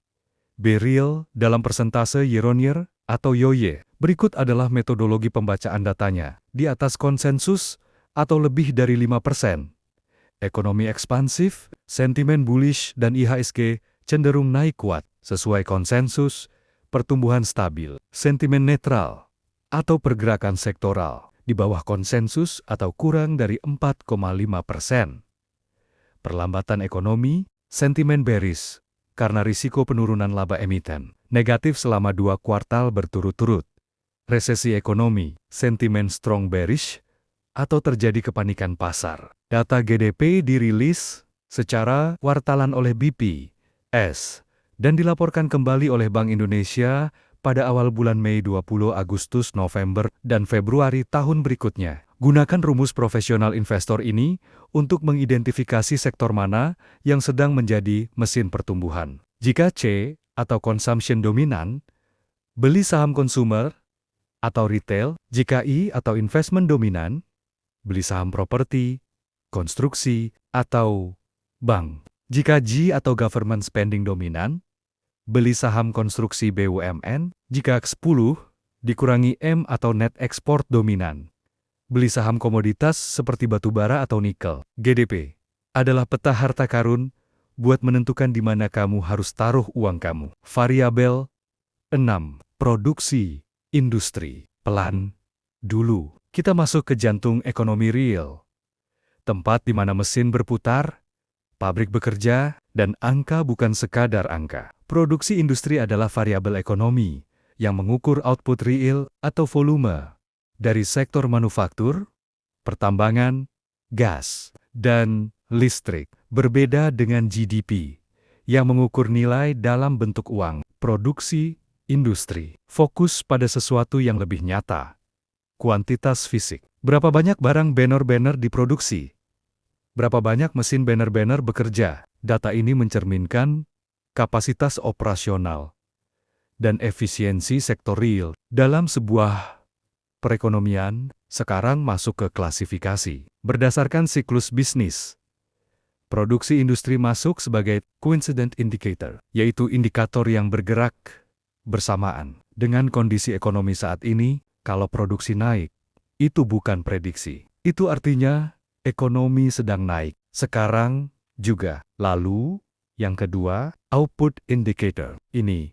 B-real dalam persentase year-on-year atau YoY. Berikut adalah metodologi pembacaan datanya. Di atas konsensus atau lebih dari 5%. Ekonomi ekspansif, sentimen bullish dan IHSG cenderung naik kuat. Sesuai konsensus, pertumbuhan stabil, sentimen netral, atau pergerakan sektoral di bawah konsensus atau kurang dari 4,5%. Perlambatan ekonomi, sentimen bearish, karena risiko penurunan laba emiten, negatif selama 2 kuartal berturut-turut. Resesi ekonomi, sentimen strong bearish, atau terjadi kepanikan pasar. Data GDP dirilis secara kuartalan oleh BPS dan dilaporkan kembali oleh Bank Indonesia pada awal bulan Mei 20 Agustus, November, dan Februari tahun berikutnya. Gunakan rumus profesional investor ini untuk mengidentifikasi sektor mana yang sedang menjadi mesin pertumbuhan. Jika C atau consumption dominan, beli saham consumer atau retail. Jika I atau investment dominan, beli saham properti, konstruksi, atau bank. Jika G atau government spending dominan, beli saham konstruksi BUMN. Jika X10 dikurangi M atau net export dominan, beli saham komoditas seperti batubara atau nikel. GDP adalah peta harta karun buat menentukan di mana kamu harus taruh uang kamu. Variabel 6. Produksi industri. Pelan dulu. Kita masuk ke jantung ekonomi real. Tempat di mana mesin berputar, pabrik bekerja, dan angka bukan sekadar angka. Produksi industri adalah variabel ekonomi yang mengukur output real atau volume dari sektor manufaktur, pertambangan, gas, dan listrik. Berbeda dengan GDP yang mengukur nilai dalam bentuk uang. Produksi industri fokus pada sesuatu yang lebih nyata. Kuantitas fisik. Berapa banyak barang banner-banner diproduksi? Berapa banyak mesin banner-banner bekerja? Data ini mencerminkan kapasitas operasional dan efisiensi sektor real dalam sebuah perekonomian. Sekarang masuk ke klasifikasi. Berdasarkan siklus bisnis, produksi industri masuk sebagai coincident indicator, yaitu indikator yang bergerak bersamaan dengan kondisi ekonomi saat ini. Kalau produksi naik, itu bukan prediksi. Itu artinya ekonomi sedang naik. Sekarang juga. Lalu, yang kedua, output indicator. Ini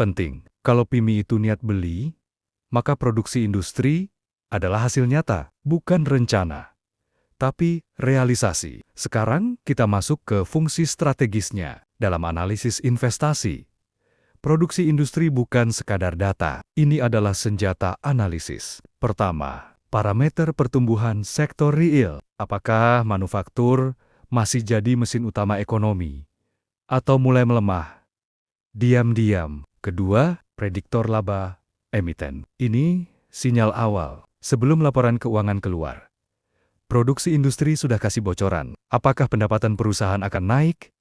penting. Kalau PMI itu niat beli, maka produksi industri adalah hasil nyata, bukan rencana, tapi realisasi. Sekarang kita masuk ke fungsi strategisnya dalam analisis investasi. Produksi industri bukan sekadar data, ini adalah senjata analisis. Pertama, parameter pertumbuhan sektor real. Apakah manufaktur masih jadi mesin utama ekonomi? Atau mulai melemah? Diam-diam. Kedua, prediktor laba emiten. Ini sinyal awal sebelum laporan keuangan keluar. Produksi industri sudah kasih bocoran. Apakah pendapatan perusahaan akan naik?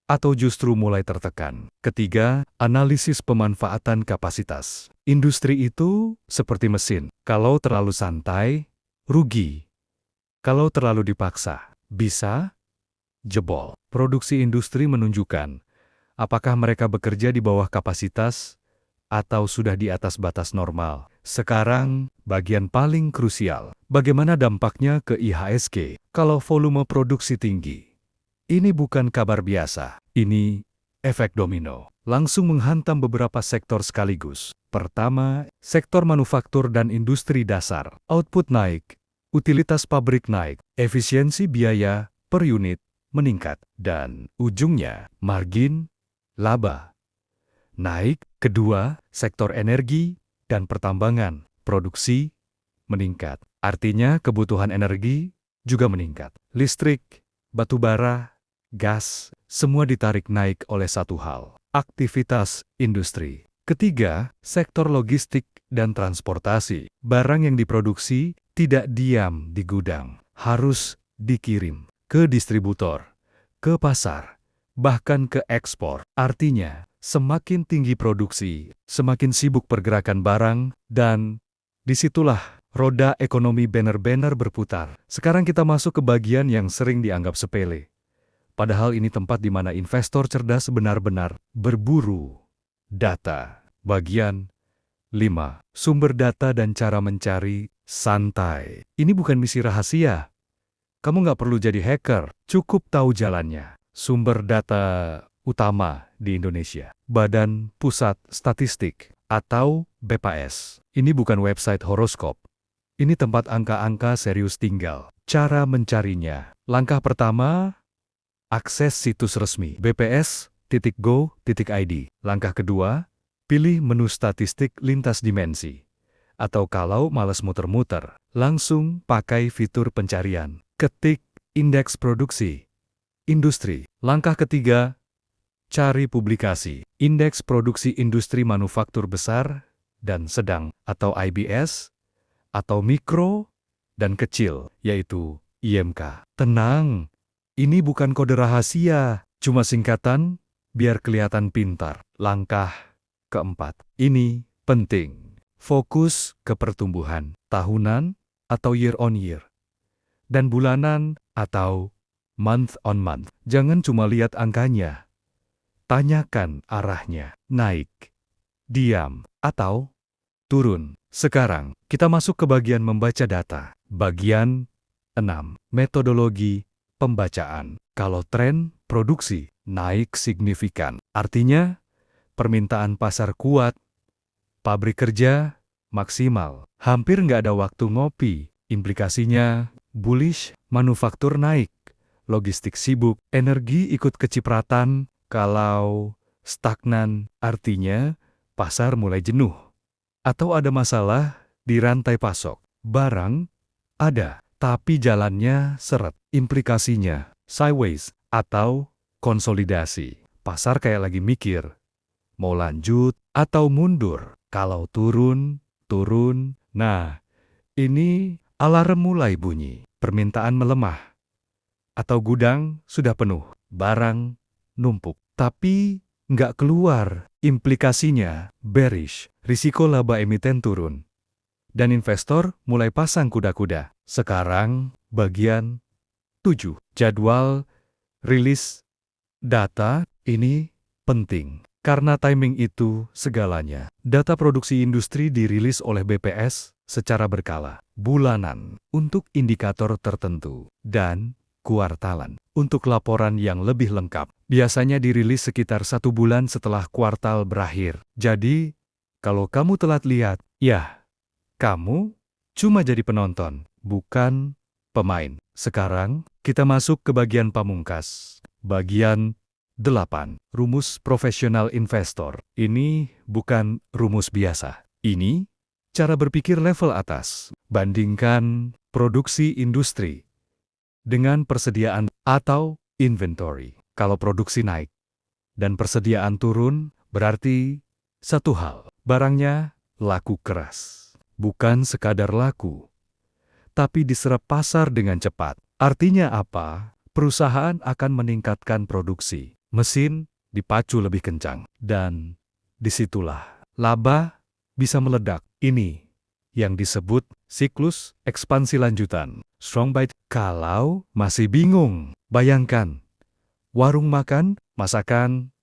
Atau justru mulai tertekan. Ketiga, analisis pemanfaatan kapasitas. Industri itu seperti mesin. Kalau terlalu santai, rugi. Kalau terlalu dipaksa, bisa jebol. Produksi industri menunjukkan apakah mereka bekerja di bawah kapasitas atau sudah di atas batas normal. Sekarang, bagian paling krusial. Bagaimana dampaknya ke IHSG kalau volume produksi tinggi? Ini bukan kabar biasa. Ini efek domino. Langsung menghantam beberapa sektor sekaligus. Pertama, sektor manufaktur dan industri dasar. Output naik, utilitas pabrik naik, efisiensi biaya per unit meningkat, dan ujungnya, margin, laba naik. Kedua, sektor energi dan pertambangan, produksi meningkat. Artinya kebutuhan energi juga meningkat. Listrik, batu bara, gas, semua ditarik naik oleh satu hal, aktivitas industri. Ketiga, sektor logistik dan transportasi. Barang yang diproduksi tidak diam di gudang, harus dikirim ke distributor, ke pasar, bahkan ke ekspor. Artinya, semakin tinggi produksi, semakin sibuk pergerakan barang, dan disitulah roda ekonomi benar-benar berputar. Sekarang kita masuk ke bagian yang sering dianggap sepele. Padahal ini tempat di mana investor cerdas benar-benar berburu data. Bagian 5. Sumber data dan cara mencari santai. Ini bukan misi rahasia. Kamu nggak perlu jadi hacker, cukup tahu jalannya. Sumber data utama di Indonesia, Badan Pusat Statistik atau BPS. Ini bukan website horoskop. Ini tempat angka-angka serius tinggal. Cara mencarinya. Langkah pertama, akses situs resmi bps.go.id. Langkah kedua, pilih menu statistik lintas dimensi. Atau kalau malas muter-muter, langsung pakai fitur pencarian. Ketik indeks produksi industri. Langkah ketiga, cari publikasi. Indeks produksi industri manufaktur besar dan sedang atau IBS, atau mikro dan kecil, yaitu IMK. Tenang, ini bukan kode rahasia, cuma singkatan biar kelihatan pintar. Langkah keempat, ini penting. Fokus ke pertumbuhan tahunan atau year on year, dan bulanan atau month on month. Jangan cuma lihat angkanya. Tanyakan arahnya, naik, diam, atau turun. Sekarang, kita masuk ke bagian membaca data. Bagian 6. Metodologi pembacaan. Kalau tren produksi naik signifikan, artinya permintaan pasar kuat, pabrik kerja maksimal, hampir nggak ada waktu ngopi. Implikasinya, bullish, manufaktur naik, logistik sibuk, energi ikut kecipratan. Kalau stagnan, artinya pasar mulai jenuh. Atau ada masalah di rantai pasok. Barang ada, tapi jalannya seret. Implikasinya, sideways atau konsolidasi. Pasar kayak lagi mikir, mau lanjut atau mundur. Kalau turun, nah, ini alarm mulai bunyi. Permintaan melemah. Atau gudang sudah penuh, barang numpuk. Tapi nggak keluar. Implikasinya, bearish. Risiko laba emiten turun. Dan investor mulai pasang kuda-kuda. Sekarang, bagian 7. Jadwal rilis data ini penting. Karena timing itu segalanya. Data produksi industri dirilis oleh BPS secara berkala, bulanan, untuk indikator tertentu. Dan kuartalan. Untuk laporan yang lebih lengkap, biasanya dirilis sekitar 1 bulan setelah kuartal berakhir. Jadi, kalau kamu telat lihat, ya, kamu cuma jadi penonton, bukan pemain. Sekarang, kita masuk ke bagian pamungkas. Bagian 8. Rumus profesional investor. Ini bukan rumus biasa. Ini cara berpikir level atas. Bandingkan produksi industri dengan persediaan atau inventory. Kalau produksi naik dan persediaan turun, berarti satu hal, barangnya laku keras. Bukan sekadar laku, tapi diserap pasar dengan cepat. Artinya apa? Perusahaan akan meningkatkan produksi. Mesin dipacu lebih kencang. Dan disitulah laba bisa meledak. Ini yang disebut siklus ekspansi lanjutan. Strong buy. Kalau masih bingung, bayangkan. Warung makan, masakan,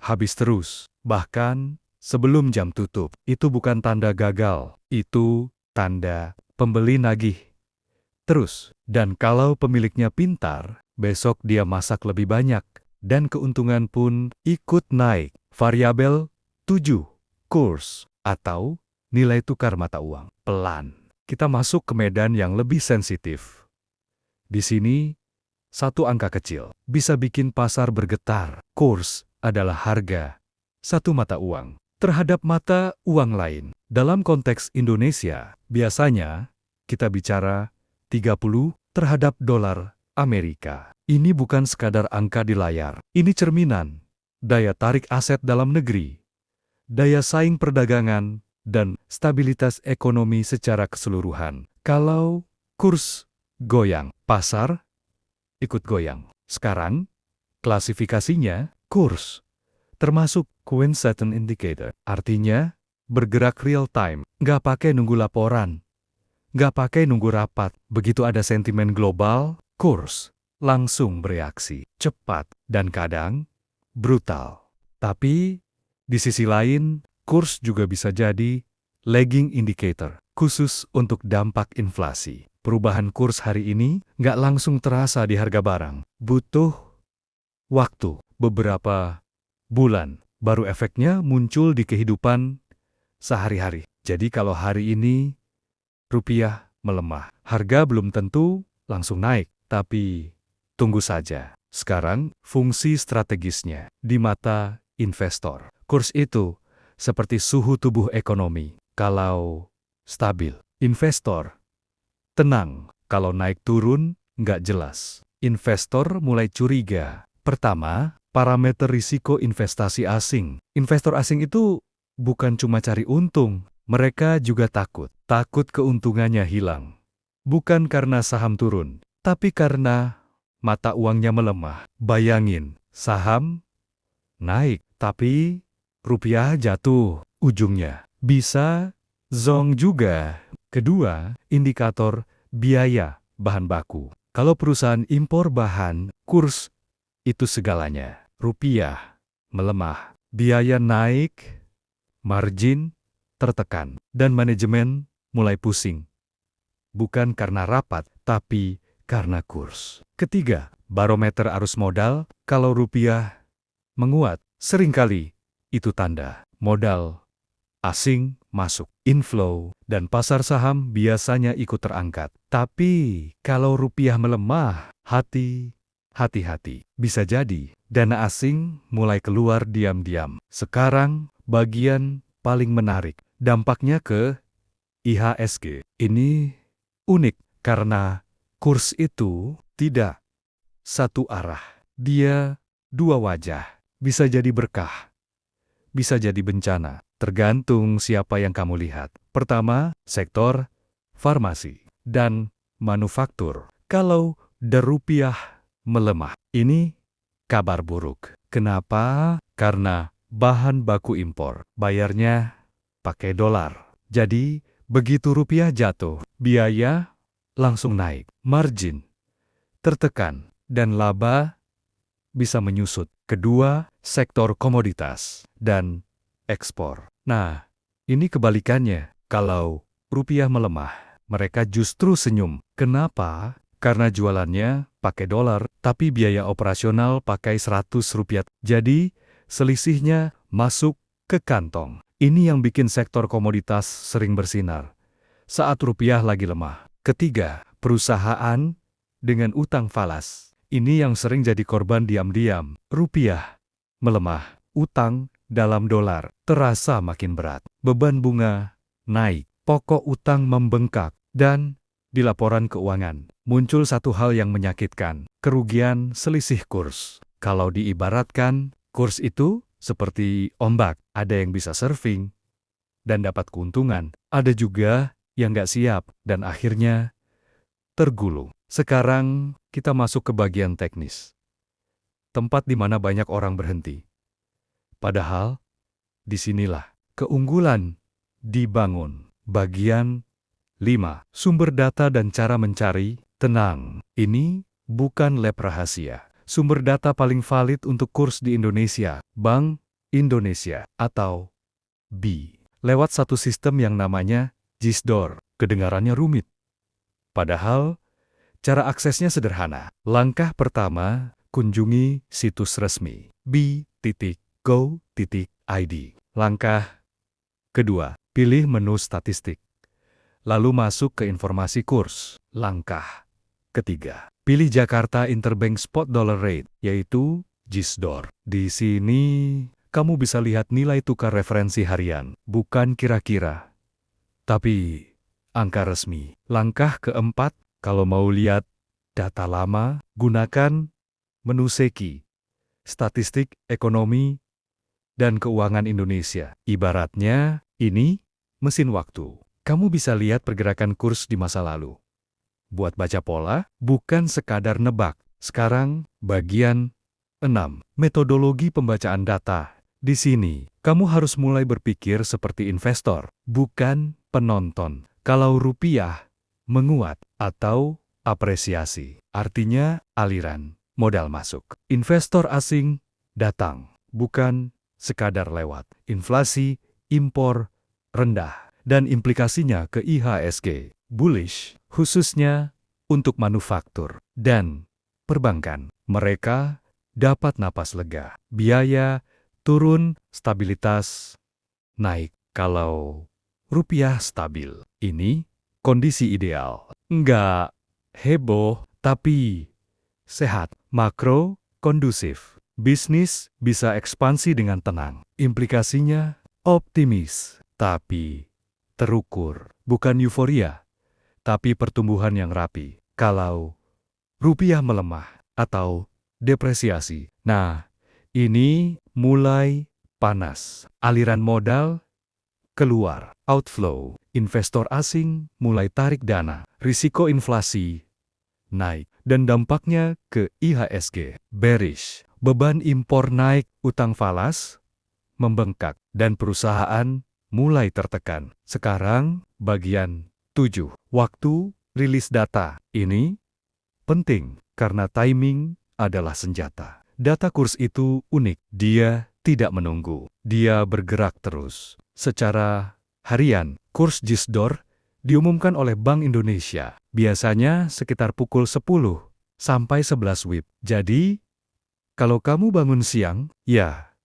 habis terus. Bahkan sebelum jam tutup. Itu bukan tanda gagal. Itu tanda pembeli nagih terus. Dan kalau pemiliknya pintar, besok dia masak lebih banyak. Dan keuntungan pun ikut naik. Variabel 7. Kurs atau nilai tukar mata uang. Pelan. Kita masuk ke medan yang lebih sensitif. Di sini, satu angka kecil bisa bikin pasar bergetar. Kurs adalah harga satu mata uang terhadap mata uang lain. Dalam konteks Indonesia, biasanya kita bicara 30 terhadap dolar Amerika. Ini bukan sekadar angka di layar. Ini cerminan daya tarik aset dalam negeri, daya saing perdagangan, dan stabilitas ekonomi secara keseluruhan. Kalau kurs goyang, pasar ikut goyang. Sekarang, klasifikasinya kurs, termasuk coincident indicator. Artinya, bergerak real time, nggak pakai nunggu laporan, nggak pakai nunggu rapat. Begitu ada sentimen global, kurs langsung bereaksi, cepat, dan kadang brutal. Tapi, di sisi lain, kurs juga bisa jadi lagging indicator, khusus untuk dampak inflasi. Perubahan kurs hari ini nggak langsung terasa di harga barang. Butuh waktu, beberapa bulan, baru efeknya muncul di kehidupan sehari-hari. Jadi kalau hari ini rupiah melemah, harga belum tentu langsung naik, tapi tunggu saja. Sekarang, fungsi strategisnya di mata investor. Kurs itu seperti suhu tubuh ekonomi. Kalau stabil, investor tenang. Kalau naik turun, nggak jelas. Investor mulai curiga. Pertama, parameter risiko investasi asing. Investor asing itu bukan cuma cari untung, mereka juga takut. Takut keuntungannya hilang. Bukan karena saham turun, tapi karena mata uangnya melemah. Bayangin, saham naik, tapi rupiah jatuh. Ujungnya bisa zonk juga. Kedua, indikator biaya bahan baku. Kalau perusahaan impor bahan, kurs itu segalanya. Rupiah melemah, biaya naik, margin tertekan, dan manajemen mulai pusing. Bukan karena rapat, tapi karena kurs. Ketiga, barometer arus modal. Kalau rupiah menguat, seringkali itu tanda modal asing masuk, inflow, dan pasar saham biasanya ikut terangkat. Tapi kalau rupiah melemah, hati-hati. Bisa jadi dana asing mulai keluar diam-diam. Sekarang bagian paling menarik, dampaknya ke IHSG. Ini unik karena kurs itu tidak satu arah. Dia dua wajah. Bisa jadi berkah, bisa jadi bencana. Tergantung siapa yang kamu lihat. Pertama, sektor farmasi dan manufaktur. Kalau rupiah melemah, ini kabar buruk. Kenapa? Karena bahan baku impor, bayarnya pakai dolar. Jadi, begitu rupiah jatuh, biaya langsung naik. Margin tertekan, dan laba bisa menyusut. Kedua, sektor komoditas dan ekspor. Nah, ini kebalikannya. Kalau rupiah melemah, mereka justru senyum. Kenapa? Karena jualannya pakai dolar, tapi biaya operasional pakai Rp100. Jadi, selisihnya masuk ke kantong. Ini yang bikin sektor komoditas sering bersinar saat rupiah lagi lemah. Ketiga, perusahaan dengan utang falas. Ini yang sering jadi korban diam-diam. Rupiah melemah, utang dalam dolar terasa makin berat. Beban bunga naik, pokok utang membengkak, dan di laporan keuangan muncul satu hal yang menyakitkan, kerugian selisih kurs. Kalau diibaratkan, kurs itu seperti ombak, ada yang bisa surfing dan dapat keuntungan, ada juga yang nggak siap dan akhirnya tergulung. Sekarang kita masuk ke bagian teknis, tempat di mana banyak orang berhenti. Padahal, disinilah keunggulan dibangun. Bagian 5. Sumber data dan cara mencari. Tenang, ini bukan lab rahasia. Sumber data paling valid untuk kurs di Indonesia, Bank Indonesia, atau BI. Lewat satu sistem yang namanya JISDOR. Kedengarannya rumit. Padahal, cara aksesnya sederhana. Langkah pertama, kunjungi situs resmi bi.go.id. Langkah kedua, pilih menu statistik. Lalu masuk ke informasi kurs. Langkah ketiga, pilih Jakarta Interbank Spot Dollar Rate, yaitu JISDOR. Di sini, kamu bisa lihat nilai tukar referensi harian, bukan kira-kira, tapi angka resmi. Langkah keempat, kalau mau lihat data lama, gunakan menu SEKI, Statistik Ekonomi dan Keuangan Indonesia. Ibaratnya, ini mesin waktu. Kamu bisa lihat pergerakan kurs di masa lalu. Buat baca pola, bukan sekadar nebak. Sekarang, bagian 6. Metodologi pembacaan data. Di sini, kamu harus mulai berpikir seperti investor, bukan penonton. Kalau rupiah menguat atau apresiasi, artinya aliran modal masuk. Investor asing datang, bukan sekadar lewat. Inflasi, impor, rendah, dan implikasinya ke IHSG. Bullish, khususnya untuk manufaktur dan perbankan. Mereka dapat napas lega. Biaya turun, stabilitas naik. Kalau rupiah stabil, ini kondisi ideal. Enggak heboh, tapi sehat. Makro kondusif. Bisnis bisa ekspansi dengan tenang. Implikasinya optimis, tapi terukur. Bukan euforia, tapi pertumbuhan yang rapi. Kalau rupiah melemah atau depresiasi, nah, ini mulai panas. Aliran modal keluar, outflow. Investor asing mulai tarik dana. Risiko inflasi naik, dan dampaknya ke IHSG. Bearish, beban impor naik, utang falas membengkak, dan perusahaan mulai tertekan. Sekarang, bagian 7. Waktu rilis data. Ini penting, karena timing adalah senjata. Data kurs itu unik. Dia tidak menunggu. Dia bergerak terus. Secara harian, kurs JISDOR diumumkan oleh Bank Indonesia. Biasanya sekitar pukul 10 sampai 11 WIB. Jadi, kalau kamu bangun siang, ya,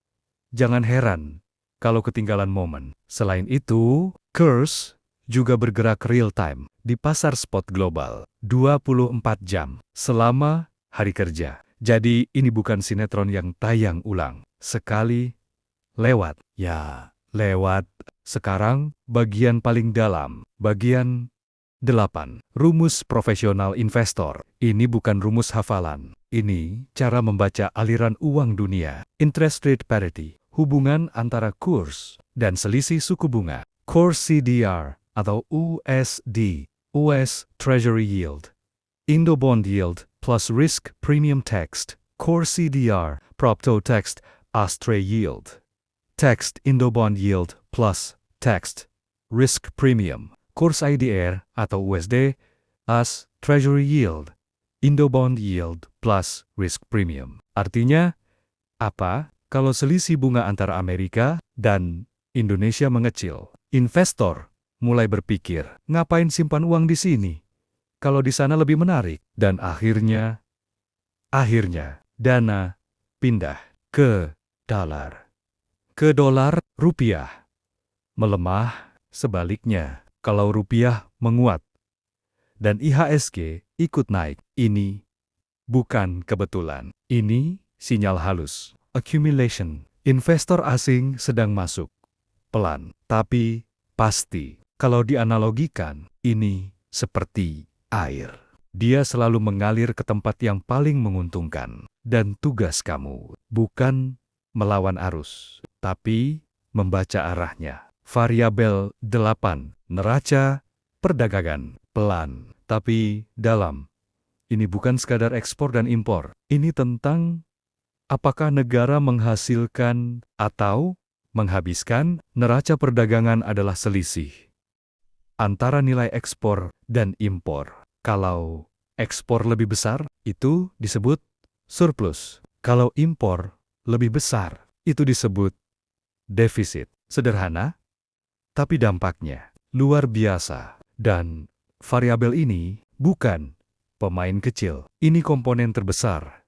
jangan heran kalau ketinggalan momen. Selain itu, kurs juga bergerak real time di pasar spot global 24 jam selama hari kerja. Jadi ini bukan sinetron yang tayang ulang sekali lewat. Ya, lewat. Sekarang bagian paling dalam, bagian 8. Rumus profesional investor. Ini bukan rumus hafalan. Ini cara membaca aliran uang dunia. Interest rate parity, hubungan antara kurs dan selisih suku bunga. Core CDR atau USD, US Treasury Yield. Indo Bond Yield plus Risk Premium Text. Core CDR, Propto Text, Astre Yield. Text Indo Bond Yield plus Text Risk Premium. Kurs IDR atau USD, AS Treasury Yield. Indo Bond Yield plus Risk Premium. Artinya, apa kalau selisih bunga antara Amerika dan Indonesia mengecil? Investor mulai berpikir, ngapain simpan uang di sini? Kalau di sana lebih menarik. Dan akhirnya, dana pindah ke dolar. Ke dolar, rupiah melemah. Sebaliknya, kalau rupiah menguat dan IHSG ikut naik, ini bukan kebetulan. Ini sinyal halus. Accumulation. Investor asing sedang masuk. Pelan, tapi pasti. Kalau dianalogikan, ini seperti air. Dia selalu mengalir ke tempat yang paling menguntungkan. Dan tugas kamu bukan melawan arus, tapi membaca arahnya. Variabel 8. Neraca perdagangan. Pelan, tapi dalam. Ini bukan sekadar ekspor dan impor. Ini tentang apakah negara menghasilkan atau menghabiskan. Neraca perdagangan adalah selisih antara nilai ekspor dan impor. Kalau ekspor lebih besar, itu disebut surplus. Kalau impor lebih besar, itu disebut defisit. Sederhana, tapi dampaknya luar biasa. Dan variabel ini bukan pemain kecil. Ini komponen terbesar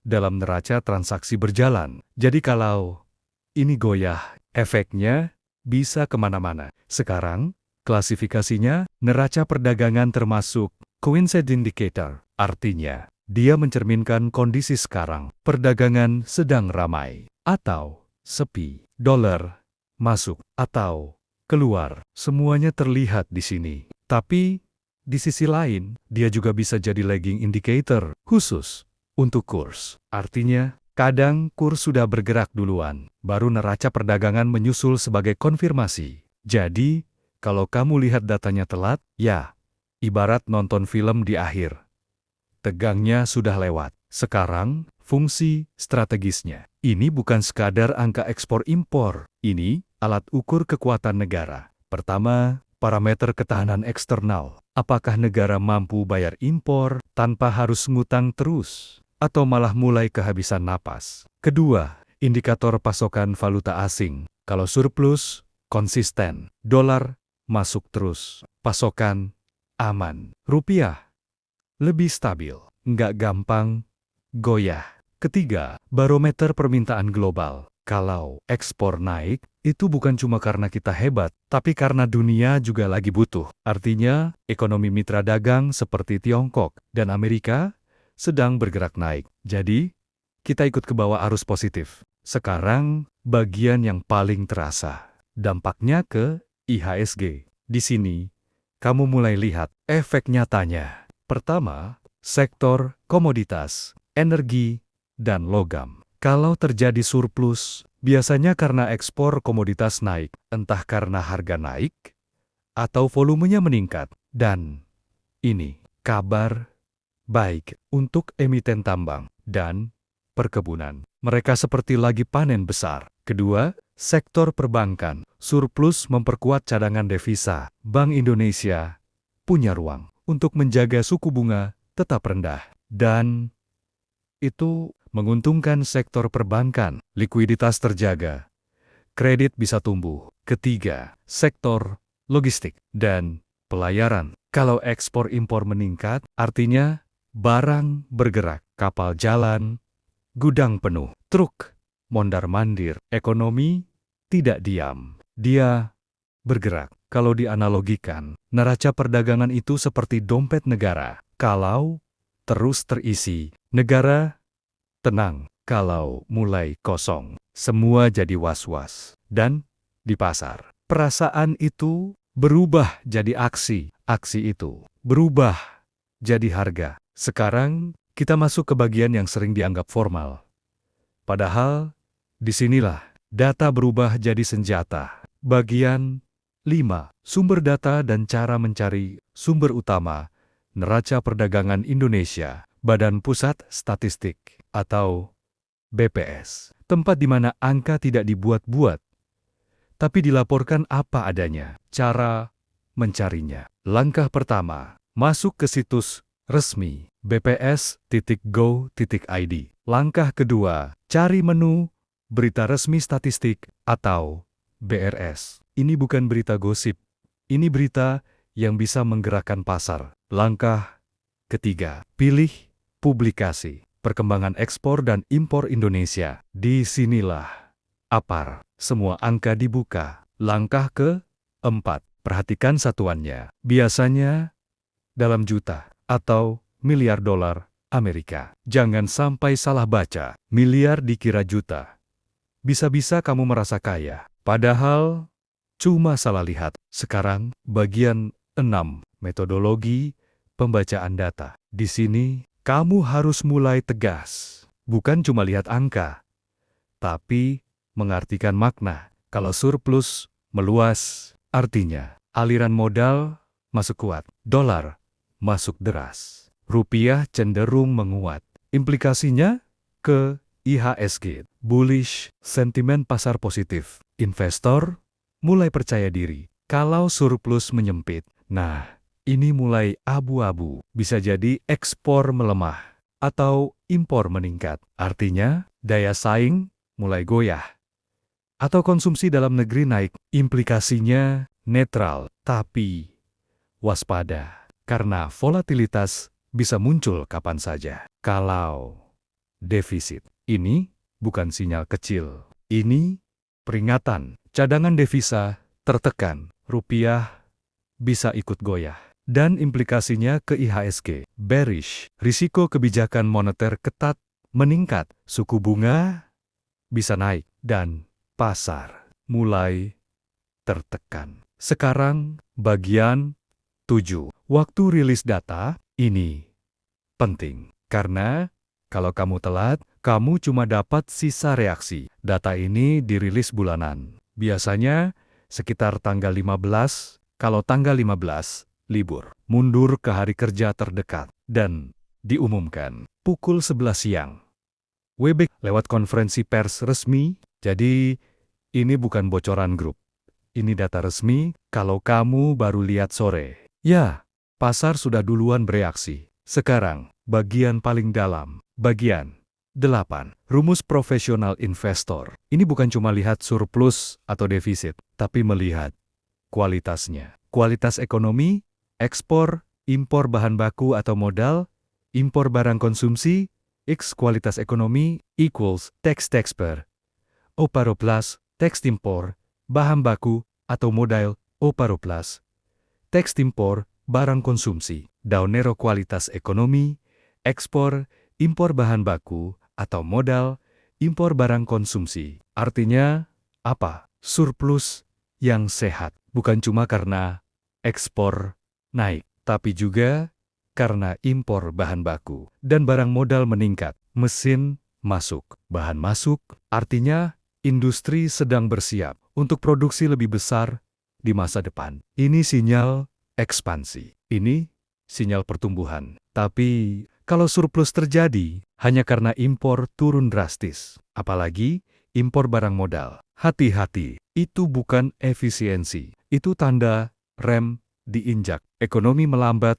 dalam neraca transaksi berjalan. Jadi kalau ini goyah, efeknya bisa kemana-mana. Sekarang, klasifikasinya, neraca perdagangan termasuk coincident indicator. Artinya, dia mencerminkan kondisi sekarang. Perdagangan sedang ramai atau sepi. Dolar masuk atau keluar. Semuanya terlihat di sini. Tapi, di sisi lain, dia juga bisa jadi lagging indicator khusus untuk kurs. Artinya, kadang kurs sudah bergerak duluan, baru neraca perdagangan menyusul sebagai konfirmasi. Jadi, kalau kamu lihat datanya telat, ya, ibarat nonton film di akhir. Tegangnya sudah lewat. Sekarang, fungsi strategisnya. Ini bukan sekadar angka ekspor-impor. Ini alat ukur kekuatan negara. Pertama, parameter ketahanan eksternal. Apakah negara mampu bayar impor tanpa harus ngutang terus? Atau malah mulai kehabisan napas? Kedua, indikator pasokan valuta asing. Kalau surplus, konsisten. Dolar masuk terus. Pasokan aman. Rupiah lebih stabil. Nggak gampang goyah. Ketiga, barometer permintaan global. Kalau ekspor naik, itu bukan cuma karena kita hebat, tapi karena dunia juga lagi butuh. Artinya, ekonomi mitra dagang seperti Tiongkok dan Amerika sedang bergerak naik. Jadi, kita ikut ke bawah arus positif. Sekarang, bagian yang paling terasa. Dampaknya ke IHSG. Di sini, kamu mulai lihat efek nyatanya. Pertama, sektor komoditas, energi, dan logam. Kalau terjadi surplus, biasanya karena ekspor komoditas naik, entah karena harga naik, atau volumenya meningkat. Dan ini kabar baik untuk emiten tambang dan perkebunan. Mereka seperti lagi panen besar. Kedua, sektor perbankan. Surplus memperkuat cadangan devisa. Bank Indonesia punya ruang untuk menjaga suku bunga tetap rendah. Dan itu menguntungkan sektor perbankan. Likuiditas terjaga. Kredit bisa tumbuh. Ketiga, sektor logistik dan pelayaran. Kalau ekspor-impor meningkat, artinya barang bergerak, kapal jalan, gudang penuh, truk mondar-mandir. Ekonomi tidak diam. Dia bergerak. Kalau dianalogikan, neraca perdagangan itu seperti dompet negara. Kalau terus terisi, negara tenang. Kalau mulai kosong, semua jadi was-was. Dan di pasar, perasaan itu berubah jadi aksi. Aksi itu berubah jadi harga. Sekarang, kita masuk ke bagian yang sering dianggap formal. Padahal, disinilah data berubah jadi senjata. Bagian 5. Sumber data dan cara mencari sumber utama. Neraca Perdagangan Indonesia, Badan Pusat Statistik, atau BPS. Tempat di mana angka tidak dibuat-buat, tapi dilaporkan apa adanya. Cara mencarinya. Langkah pertama, masuk ke situs resmi bps.go.id. Langkah kedua, cari menu berita resmi statistik atau BRS. Ini bukan berita gosip. Ini berita yang bisa menggerakkan pasar. Langkah ketiga, pilih publikasi perkembangan ekspor dan impor Indonesia. Disinilah APAR, semua angka dibuka. Langkah keempat, perhatikan satuannya. Biasanya dalam juta atau miliar dolar Amerika. Jangan sampai salah baca. Miliar dikira juta. Bisa-bisa kamu merasa kaya. Padahal cuma salah lihat. Sekarang bagian 6. Metodologi pembacaan data. Di sini kamu harus mulai tegas. Bukan cuma lihat angka, tapi mengartikan makna. Kalau surplus meluas, artinya aliran modal masuk kuat. Dolar masuk deras. Rupiah cenderung menguat. Implikasinya ke IHSG. Bullish, sentimen pasar positif. Investor mulai percaya diri. Kalau surplus menyempit, nah ini mulai abu-abu. Bisa jadi ekspor melemah atau impor meningkat. Artinya daya saing mulai goyah. Atau konsumsi dalam negeri naik. Implikasinya netral, tapi waspada. Karena volatilitas bisa muncul kapan saja. Kalau defisit, ini bukan sinyal kecil. Ini peringatan. Cadangan devisa tertekan. Rupiah bisa ikut goyah. Dan implikasinya ke IHSG. Bearish. Risiko kebijakan moneter ketat meningkat. Suku bunga bisa naik. Dan pasar mulai tertekan. Sekarang bagian 7. Waktu rilis data, ini penting. Karena kalau kamu telat, kamu cuma dapat sisa reaksi. Data ini dirilis bulanan. Biasanya sekitar tanggal 15, kalau tanggal 15, libur. Mundur ke hari kerja terdekat. Dan diumumkan pukul 11 siang. WB lewat konferensi pers resmi, jadi ini bukan bocoran grup. Ini data resmi, kalau kamu baru lihat sore. Ya, pasar sudah duluan bereaksi. Sekarang, bagian paling dalam. Bagian 8. Rumus profesional investor. Ini bukan cuma lihat surplus atau defisit, tapi melihat kualitasnya. Kualitas ekonomi, ekspor, impor bahan baku atau modal, impor barang konsumsi, X kualitas ekonomi, equals, tax per. Oparo plus, tax impor, bahan baku atau modal, Oparo plus. Tax impor, barang konsumsi. Daunero kualitas ekonomi, ekspor, impor bahan baku atau modal, impor barang konsumsi. Artinya, apa? Surplus yang sehat. Bukan cuma karena ekspor naik, tapi juga karena impor bahan baku. Dan barang modal meningkat. Mesin masuk. Bahan masuk, artinya industri sedang bersiap untuk produksi lebih besar di masa depan. Ini sinyal ekspansi. Ini sinyal pertumbuhan. Tapi kalau surplus terjadi hanya karena impor turun drastis, apalagi impor barang modal, hati-hati. Itu bukan efisiensi. Itu tanda rem diinjak. Ekonomi melambat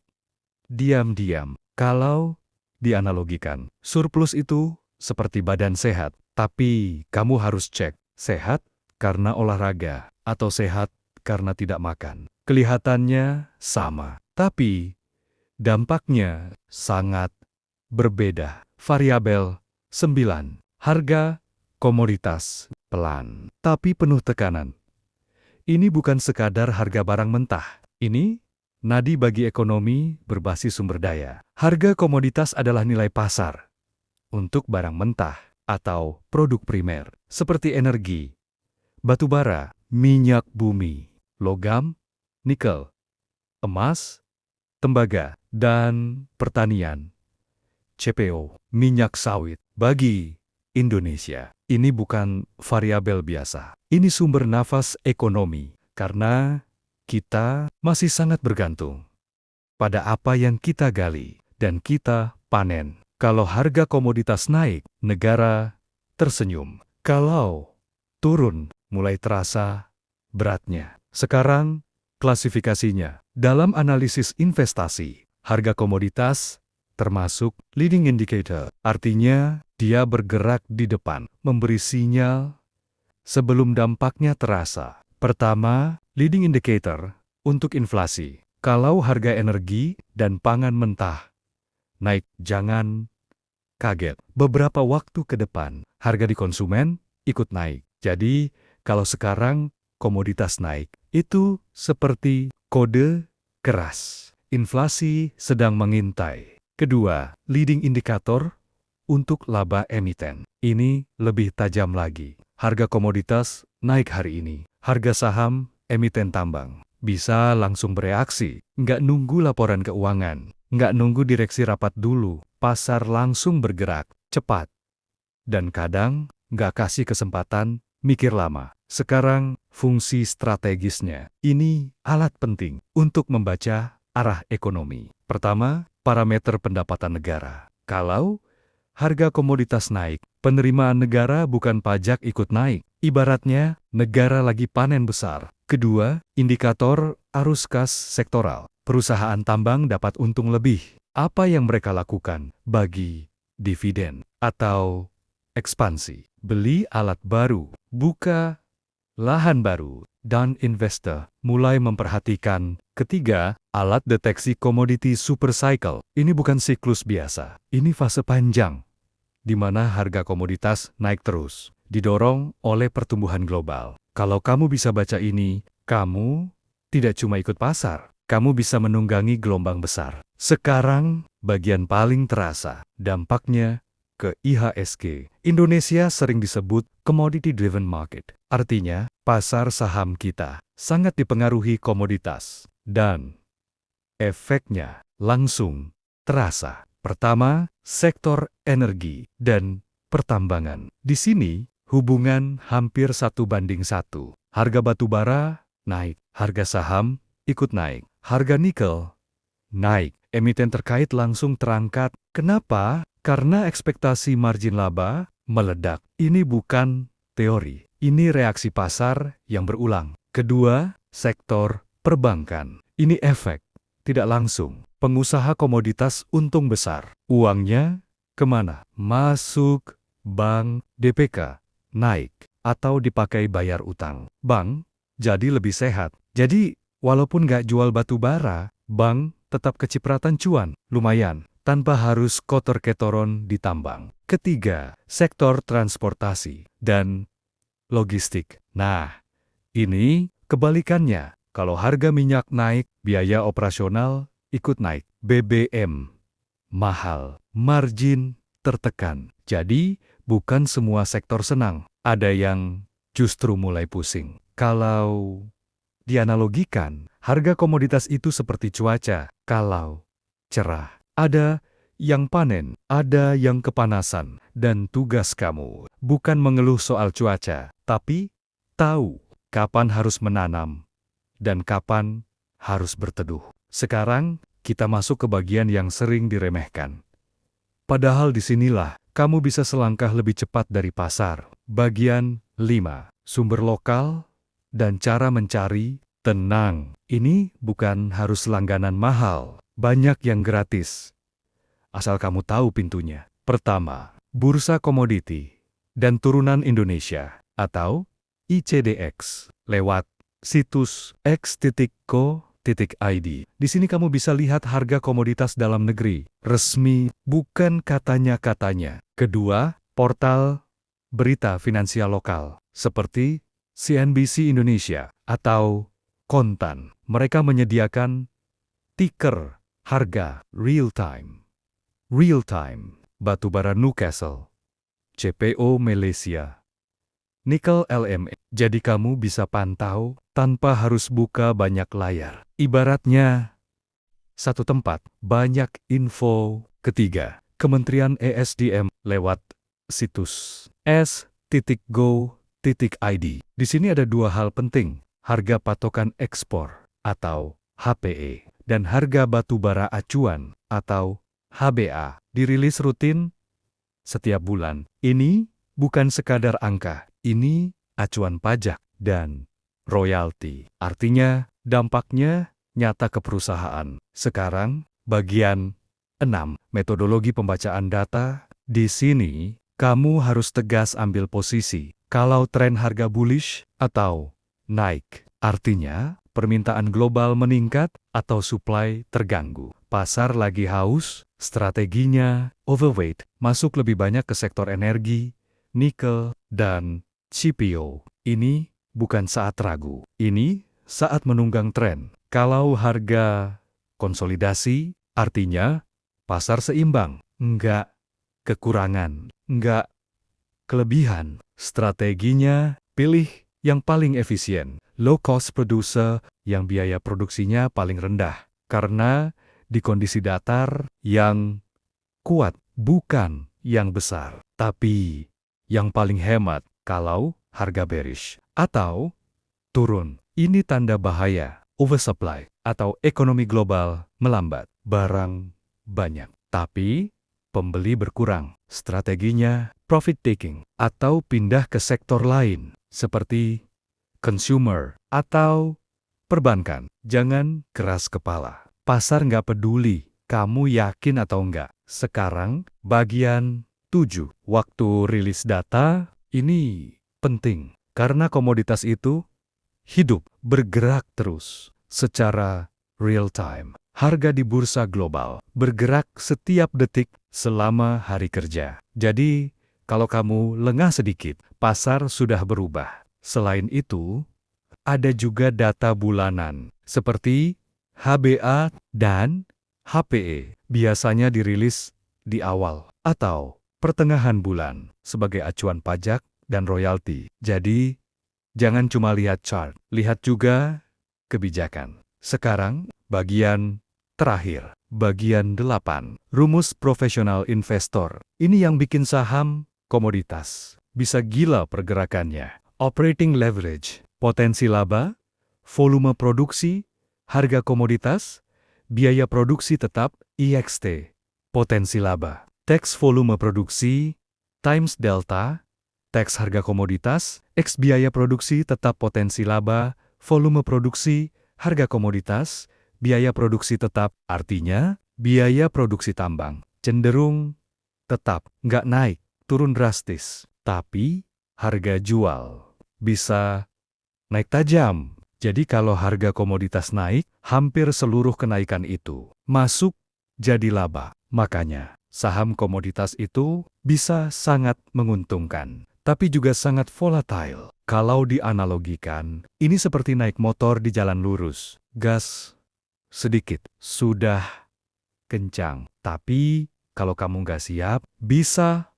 diam-diam. Kalau dianalogikan, surplus itu seperti badan sehat, tapi kamu harus cek sehat karena olahraga atau sehat karena tidak makan. Kelihatannya sama, tapi dampaknya sangat berbeda. Variabel 9. Harga komoditas pelan, tapi penuh tekanan. Ini bukan sekadar harga barang mentah. Ini nadi bagi ekonomi berbasis sumber daya. Harga komoditas adalah nilai pasar untuk barang mentah atau produk primer, seperti energi, batu bara, minyak bumi, logam, nikel, emas, tembaga, dan pertanian. CPO, minyak sawit. Bagi Indonesia, ini bukan variabel biasa. Ini sumber nafas ekonomi, karena kita masih sangat bergantung pada apa yang kita gali dan kita panen. Kalau harga komoditas naik, negara tersenyum. Kalau turun, mulai terasa beratnya. Sekarang, klasifikasinya. Dalam analisis investasi, harga komoditas termasuk leading indicator. Artinya, dia bergerak di depan, memberi sinyal sebelum dampaknya terasa. Pertama, leading indicator untuk inflasi. Kalau harga energi dan pangan mentah naik, jangan kaget. Beberapa waktu ke depan, harga di konsumen ikut naik. Jadi, kalau sekarang komoditas naik, itu seperti kode keras. Inflasi sedang mengintai. Kedua, leading indicator untuk laba emiten. Ini lebih tajam lagi. Harga komoditas naik hari ini. Harga saham emiten tambang bisa langsung bereaksi. Nggak nunggu laporan keuangan. Nggak nunggu direksi rapat dulu. Pasar langsung bergerak cepat. Dan kadang nggak kasih kesempatan mikir lama. Sekarang fungsi strategisnya. Ini alat penting untuk membaca arah ekonomi. Pertama, parameter pendapatan negara. Kalau harga komoditas naik, penerimaan negara bukan pajak ikut naik. Ibaratnya, negara lagi panen besar. Kedua, indikator arus kas sektoral. Perusahaan tambang dapat untung lebih. Apa yang mereka lakukan? Bagi dividen atau ekspansi. Beli alat baru, buka lahan baru, dan investor mulai memperhatikan. Ketiga, alat deteksi komoditi super cycle. Ini bukan siklus biasa. Ini fase panjang, di mana harga komoditas naik terus, didorong oleh pertumbuhan global. Kalau kamu bisa baca ini, kamu tidak cuma ikut pasar, kamu bisa menunggangi gelombang besar. Sekarang, bagian paling terasa, dampaknya ke IHSG. Indonesia sering disebut commodity-driven market. Artinya, pasar saham kita sangat dipengaruhi komoditas. Dan efeknya langsung terasa. Pertama, sektor energi dan pertambangan. Di sini, hubungan hampir 1:1. Harga batu bara naik, harga saham ikut naik, harga nikel naik. Emiten terkait langsung terangkat. Kenapa? Karena ekspektasi margin laba meledak. Ini bukan teori, ini reaksi pasar yang berulang. Kedua, sektor perbankan. Ini efek tidak langsung. Pengusaha komoditas untung besar. Uangnya kemana? Masuk bank, DPK naik, atau dipakai bayar utang. Bank jadi lebih sehat. Jadi, walaupun nggak jual batu bara, bank tetap kecipratan cuan. Lumayan, tanpa harus kotor-ketoron di tambang. Ketiga, sektor transportasi dan logistik. Nah, ini kebalikannya. Kalau harga minyak naik, biaya operasional ikut naik. BBM mahal, margin tertekan. Jadi, bukan semua sektor senang. Ada yang justru mulai pusing. Kalau dianalogikan, harga komoditas itu seperti cuaca. Kalau cerah, ada yang panen, ada yang kepanasan. Dan tugas kamu bukan mengeluh soal cuaca, tapi tahu kapan harus menanam dan kapan harus berteduh. Sekarang, kita masuk ke bagian yang sering diremehkan. Padahal disinilah kamu bisa selangkah lebih cepat dari pasar. Bagian 5. Sumber lokal dan cara mencari. Tenang, ini bukan harus langganan mahal. Banyak yang gratis. Asal kamu tahu pintunya. Pertama, Bursa Komoditi dan Turunan Indonesia atau ICDX lewat situs x.co.id. Di sini kamu bisa lihat harga komoditas dalam negeri. Resmi, bukan katanya-katanya. Kedua, portal berita finansial lokal seperti CNBC Indonesia atau Kontan. Mereka menyediakan ticker harga real-time. Batubara Newcastle, CPO Malaysia, nikel LME. Jadi kamu bisa pantau tanpa harus buka banyak layar. Ibaratnya satu tempat, banyak info. Ketiga, Kementerian ESDM lewat situs s.go.id. Di sini ada dua hal penting. Harga patokan ekspor atau HPE dan harga batu bara acuan atau HBA dirilis rutin setiap bulan. Ini bukan sekadar angka, ini acuan pajak dan royalti. Artinya, dampaknya nyata ke perusahaan. Sekarang, bagian 6. Metodologi pembacaan data. Di sini, kamu harus tegas ambil posisi. Kalau tren harga bullish atau naik, artinya permintaan global meningkat atau supply terganggu. Pasar lagi haus, strateginya overweight, masuk lebih banyak ke sektor energi, nikel, dan CPO. Ini bukan saat ragu. Ini saat menunggang tren. Kalau harga konsolidasi, artinya pasar seimbang, enggak kekurangan, enggak kelebihan. Strateginya, pilih yang paling efisien, low-cost producer yang biaya produksinya paling rendah. Karena di kondisi datar yang kuat, bukan yang besar, tapi yang paling hemat kalau harga bearish atau turun. Ini tanda bahaya, oversupply, atau ekonomi global melambat. Barang banyak, tapi pembeli berkurang. Strateginya profit taking atau pindah ke sektor lain seperti consumer atau perbankan. Jangan keras kepala. Pasar nggak peduli kamu yakin atau enggak. Sekarang bagian 7. Waktu rilis data ini penting karena komoditas itu hidup, bergerak terus secara real time. Harga di bursa global bergerak setiap detik selama hari kerja. Jadi, kalau kamu lengah sedikit, pasar sudah berubah. Selain itu, ada juga data bulanan seperti HBA dan HPE. Biasanya dirilis di awal atau pertengahan bulan sebagai acuan pajak dan royalti. Jadi, jangan cuma lihat chart, lihat juga kebijakan. Sekarang, bagian terakhir, bagian 8. Rumus profesional investor. Ini yang bikin saham komoditas bisa gila pergerakannya. Operating leverage, potensi laba, volume produksi, harga komoditas, biaya produksi tetap, IXT, potensi laba. Tax volume produksi, times delta, tax harga komoditas, X biaya produksi tetap potensi laba, volume produksi, harga komoditas, biaya produksi tetap, artinya biaya produksi tambang cenderung tetap, nggak naik, turun drastis. Tapi harga jual bisa naik tajam. Jadi kalau harga komoditas naik, hampir seluruh kenaikan itu masuk jadi laba. Makanya, saham komoditas itu bisa sangat menguntungkan, tapi juga sangat volatile. Kalau dianalogikan, ini seperti naik motor di jalan lurus. Gas sedikit, sudah kencang. Tapi, kalau kamu nggak siap, bisa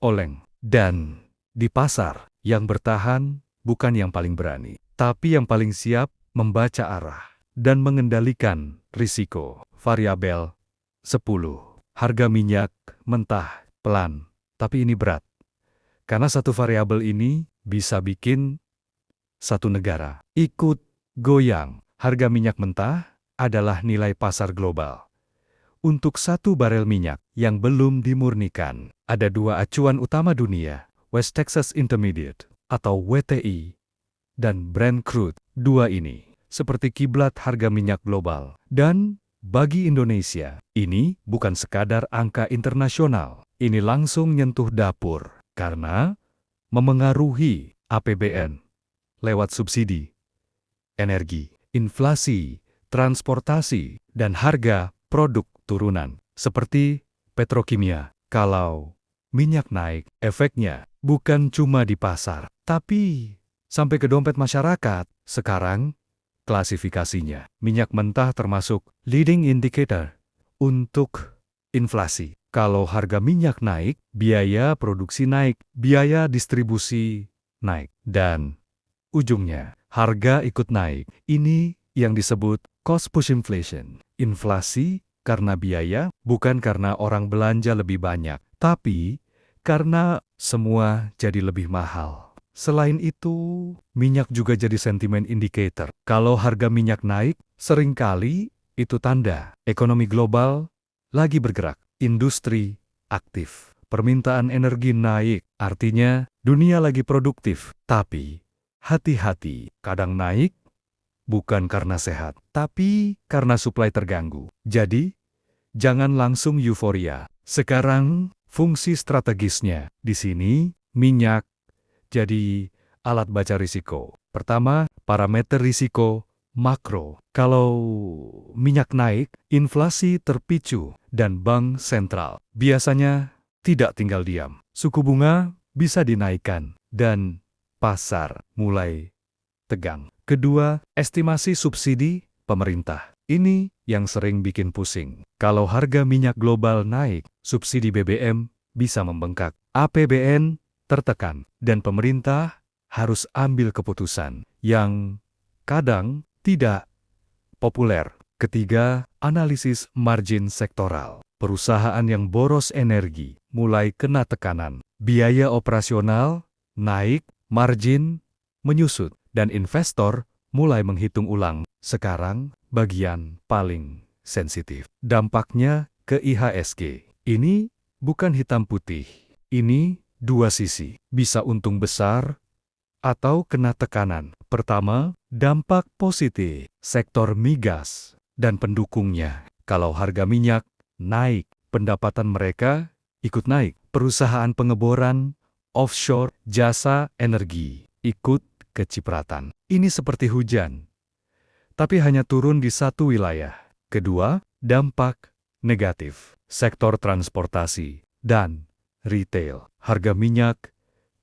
oleng. Dan di pasar, yang bertahan bukan yang paling berani, tapi yang paling siap membaca arah dan mengendalikan risiko. Variabel 10. Harga minyak mentah pelan, tapi ini berat. Karena satu variabel ini bisa bikin satu negara ikut goyang. Harga minyak mentah adalah nilai pasar global. Untuk satu barel minyak yang belum dimurnikan, ada dua acuan utama dunia, West Texas Intermediate atau WTI, dan Brent Crude. Dua ini seperti kiblat harga minyak global. Dan bagi Indonesia, ini bukan sekadar angka internasional. Ini langsung nyentuh dapur karena memengaruhi APBN lewat subsidi, energi, inflasi, transportasi, dan harga produk turunan seperti petrokimia. Kalau minyak naik, efeknya bukan cuma di pasar, tapi sampai ke dompet masyarakat. Sekarang, klasifikasinya, minyak mentah termasuk leading indicator untuk inflasi. Kalau harga minyak naik, biaya produksi naik, biaya distribusi naik, dan ujungnya, harga ikut naik. Ini yang disebut cost push inflation. Inflasi karena biaya, bukan karena orang belanja lebih banyak, tapi karena semua jadi lebih mahal. Selain itu, minyak juga jadi sentimen indicator. Kalau harga minyak naik, seringkali itu tanda ekonomi global lagi bergerak. Industri aktif. Permintaan energi naik, artinya dunia lagi produktif. Tapi, hati-hati, kadang naik bukan karena sehat, tapi karena suplai terganggu. Jadi, jangan langsung euforia. Sekarang, fungsi strategisnya di sini, minyak jadi alat baca risiko. Pertama, parameter risiko makro. Kalau minyak naik, inflasi terpicu, dan bank sentral biasanya tidak tinggal diam. Suku bunga bisa dinaikkan, dan pasar mulai tegang. Kedua, estimasi subsidi pemerintah. Ini yang sering bikin pusing. Kalau harga minyak global naik, subsidi BBM bisa membengkak. APBN tertekan, dan pemerintah harus ambil keputusan yang kadang tidak populer. Ketiga, analisis margin sektoral. Perusahaan yang boros energi mulai kena tekanan. Biaya operasional naik, margin menyusut, dan investor mulai menghitung ulang. Sekarang, bagian paling sensitif. Dampaknya ke IHSG. Ini bukan hitam putih. Ini dua sisi. Bisa untung besar atau kena tekanan. Pertama, dampak positif. Sektor migas dan pendukungnya. Kalau harga minyak naik, pendapatan mereka ikut naik. Perusahaan pengeboran, offshore, jasa energi ikut kecipratan. Ini seperti hujan, tapi hanya turun di satu wilayah. Kedua, dampak negatif. Sektor transportasi dan retail. Harga minyak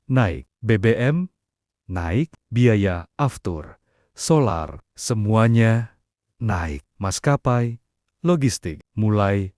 naik, BBM naik, biaya aftur, solar, semuanya naik. Maskapai, logistik mulai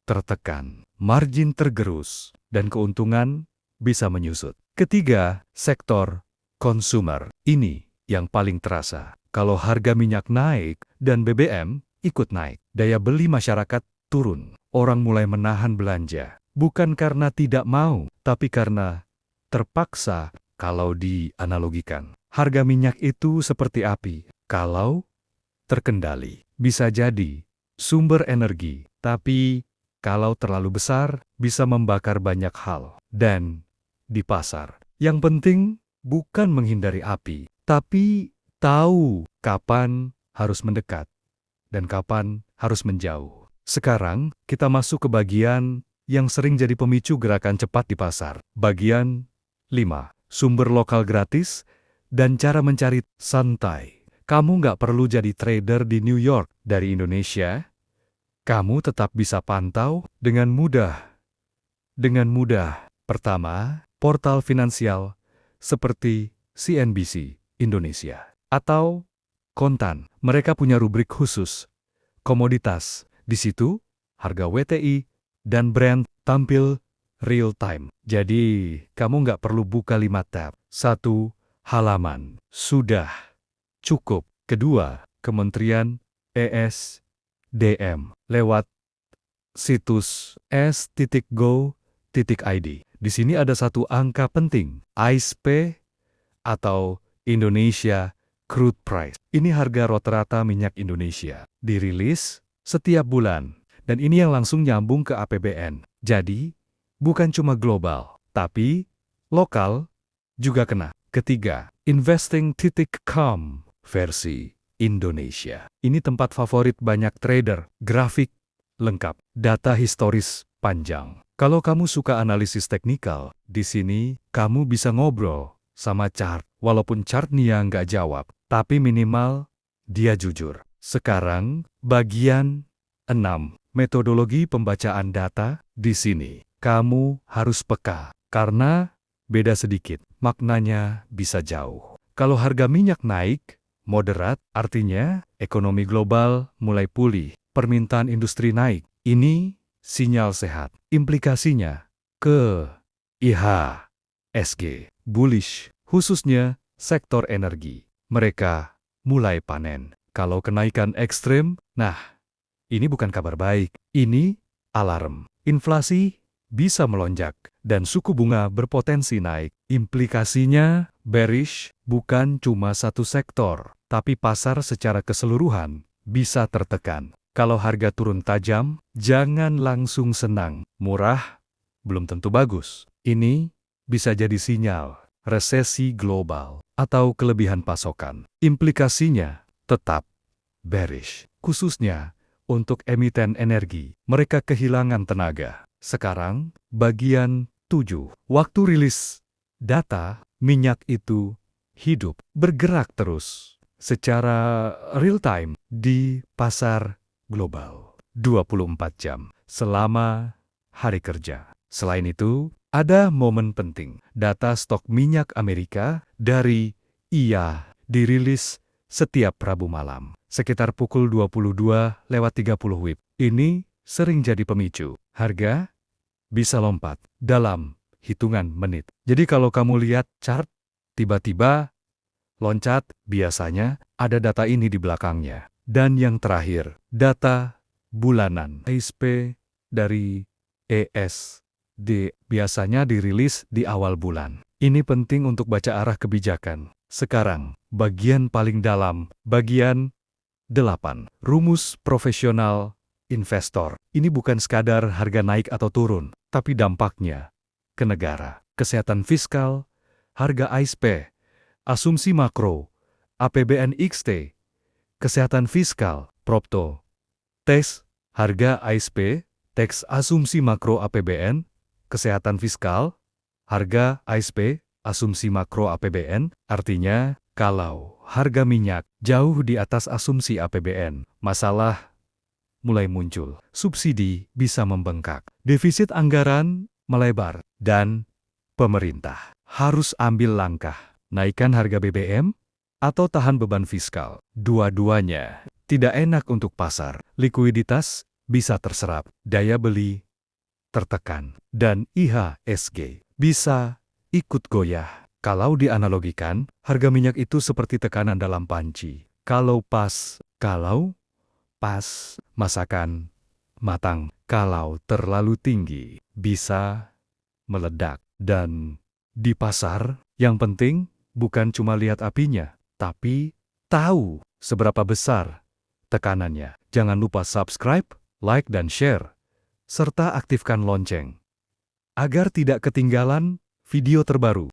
tertekan. Margin tergerus, dan keuntungan bisa menyusut. Ketiga, sektor konsumer. Ini yang paling terasa. Kalau harga minyak naik dan BBM ikut naik, daya beli masyarakat turun. Orang mulai menahan belanja. Bukan karena tidak mau, tapi karena terpaksa. Kalau dianalogikan, harga minyak itu seperti api. Kalau terkendali, bisa jadi sumber energi. Tapi kalau terlalu besar, bisa membakar banyak hal. Dan di pasar, yang penting bukan menghindari api, tapi tahu kapan harus mendekat dan kapan harus menjauh. Sekarang, kita masuk ke bagian yang sering jadi pemicu gerakan cepat di pasar. Bagian 5. Sumber lokal gratis dan cara mencari santai. Kamu nggak perlu jadi trader di New York dari Indonesia. Kamu tetap bisa pantau dengan mudah. Pertama, portal finansial seperti CNBC Indonesia atau Kontan. Mereka punya rubrik khusus, komoditas. Di situ, harga WTI dan Brent tampil real time. Jadi, kamu nggak perlu buka 5 tab. Satu halaman. Sudah cukup. Kedua, Kementerian ESDM lewat situs s.go.id. Di sini ada satu angka penting, ISP atau Indonesia Crude Price. Ini harga rata-rata minyak Indonesia. Dirilis setiap bulan, dan ini yang langsung nyambung ke APBN. Jadi, bukan cuma global, tapi lokal juga kena. Ketiga, investing.com versi Indonesia. Ini tempat favorit banyak trader, grafik lengkap, data historis panjang. Kalau kamu suka analisis teknikal, di sini kamu bisa ngobrol sama chart. Walaupun chartnya nggak jawab, tapi minimal dia jujur. Sekarang, bagian 6. Metodologi pembacaan data. Di sini, kamu harus peka, karena beda sedikit, maknanya bisa jauh. Kalau harga minyak naik, moderat, artinya ekonomi global mulai pulih, permintaan industri naik. Ini sinyal sehat. Implikasinya ke IHSG, bullish, khususnya sektor energi. Mereka mulai panen. Kalau kenaikan ekstrem, nah, ini bukan kabar baik. Ini alarm. Inflasi bisa melonjak, dan suku bunga berpotensi naik. Implikasinya bearish, bukan cuma satu sektor, tapi pasar secara keseluruhan bisa tertekan. Kalau harga turun tajam, jangan langsung senang. Murah belum tentu bagus. Ini bisa jadi sinyal resesi global atau kelebihan pasokan. Implikasinya tetap bearish, khususnya untuk emiten energi. Mereka kehilangan tenaga. Sekarang, bagian 7. Waktu rilis data, minyak itu hidup, bergerak terus. secara real time di pasar global 24 jam selama hari kerja. Selain itu, ada momen penting. Data stok minyak Amerika dari IA dirilis setiap Rabu malam, sekitar pukul 22:30 WIB. Ini sering jadi pemicu. Harga bisa lompat dalam hitungan menit. Jadi kalau kamu lihat chart, tiba-tiba loncat, biasanya ada data ini di belakangnya. Dan yang terakhir, data bulanan ISP dari ESD biasanya dirilis di awal bulan. Ini penting untuk baca arah kebijakan. Sekarang, bagian paling dalam, bagian 8. Rumus profesional investor. Ini bukan sekadar harga naik atau turun, tapi dampaknya ke negara. Kesehatan fiskal, harga ISP, asumsi makro, APBN XT, kesehatan fiskal, Propto, teks, harga ISP, teks asumsi makro APBN, kesehatan fiskal, harga ISP, asumsi makro APBN, artinya, kalau harga minyak jauh di atas asumsi APBN, masalah mulai muncul. Subsidi bisa membengkak, defisit anggaran melebar, dan pemerintah harus ambil langkah. Naikkan harga BBM atau tahan beban fiskal. Dua-duanya tidak enak untuk pasar. Likuiditas bisa terserap, daya beli tertekan, dan IHSG bisa ikut goyah. Kalau dianalogikan, harga minyak itu seperti tekanan dalam panci. Kalau pas, masakan matang. Kalau terlalu tinggi, bisa meledak. Dan di pasar, yang penting bukan cuma lihat apinya, tapi tahu seberapa besar tekanannya. Jangan lupa subscribe, like, dan share, serta aktifkan lonceng agar tidak ketinggalan video terbaru.